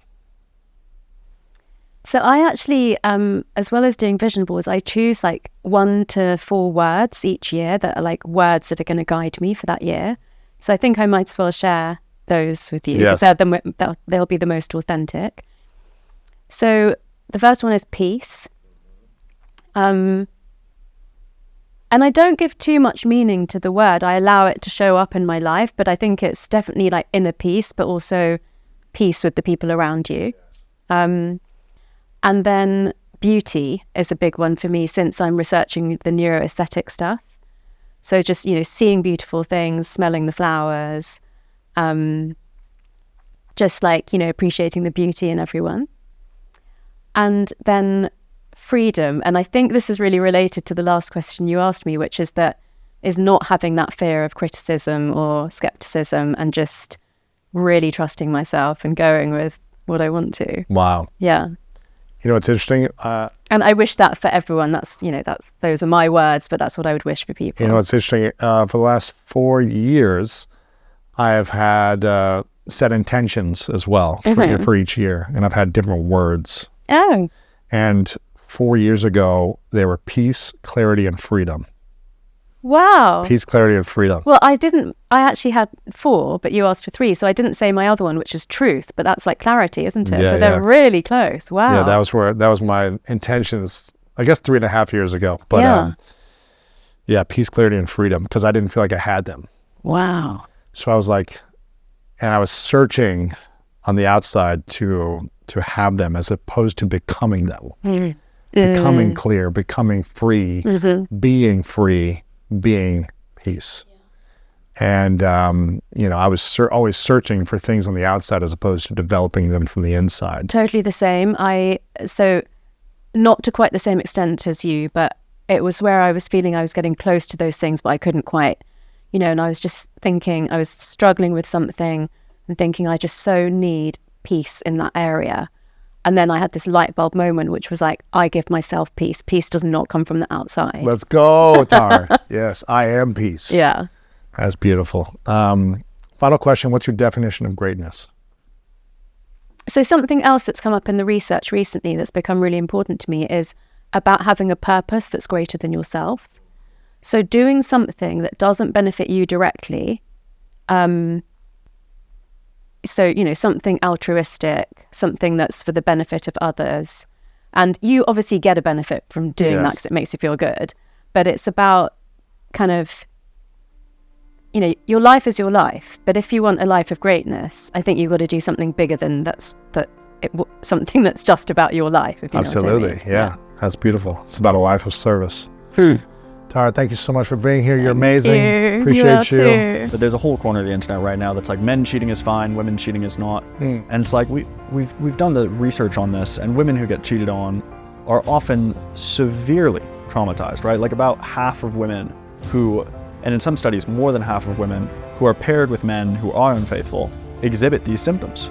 So I actually, as well as doing vision boards, I choose 1 to 4 words each year that are words that are going to guide me for that year. So I think I might as well share those with you, because they'll be the most authentic. So the first one is peace. And I don't give too much meaning to the word. I allow it to show up in my life, but I think it's definitely inner peace, but also peace with the people around you. And then beauty is a big one for me, since I'm researching the neuroaesthetic stuff. So just, seeing beautiful things, smelling the flowers, just appreciating the beauty in everyone. And then freedom. And I think this is really related to the last question you asked me, which is not having that fear of criticism or skepticism, and just really trusting myself and going with what I want to. Wow. Yeah. It's interesting. And I wish that for everyone. Those are my words, but that's what I would wish for people. It's interesting. For the last 4 years, I have had set intentions as well for each year, and I've had different words. Oh. And 4 years ago, they were peace, clarity, and freedom. Wow. Peace, clarity, and freedom. Well, I actually had 4, but you asked for 3. So I didn't say my other one, which is truth, but that's clarity, isn't it? Yeah, so they're really close. Wow. Yeah, that was my intentions, I guess 3.5 years ago. But peace, clarity, and freedom, because I didn't feel like I had them. Wow. So I was and I was searching on the outside to have them, as opposed to becoming them. Mm. Becoming clear, becoming free, being free, being peace. Yeah. And, I was always searching for things on the outside as opposed to developing them from the inside. Totally the same. So not to quite the same extent as you, but it was where I was feeling I was getting close to those things, but I couldn't quite, and I was just thinking I was struggling with something and thinking I just so need peace in that area. And then I had this light bulb moment, which was like, I give myself peace. Peace does not come from the outside. Let's go, Tara. Yes, I am peace. Yeah. That's beautiful. Final question, what's your definition of greatness? So something else that's come up in the research recently that's become really important to me is about having a purpose that's greater than yourself. So doing something that doesn't benefit you directly, so, you know, something altruistic, something that's for the benefit of others. And you obviously get a benefit from doing that because it makes you feel good. But it's about kind of, you know, your life is your life. But if you want a life of greatness, I think you've got to do something bigger than something that's just about your life. If you Absolutely. Know what I mean. Yeah. That's beautiful. It's about a life of service. Tara, thank you so much for being here. You're amazing. Appreciate you. But there's a whole corner of the internet right now that's like men cheating is fine, women cheating is not. And it's like we've done the research on this, and women who get cheated on are often severely traumatized, right? Like about half of women who, and in some studies more than half of women who are paired with men who are unfaithful, exhibit these symptoms.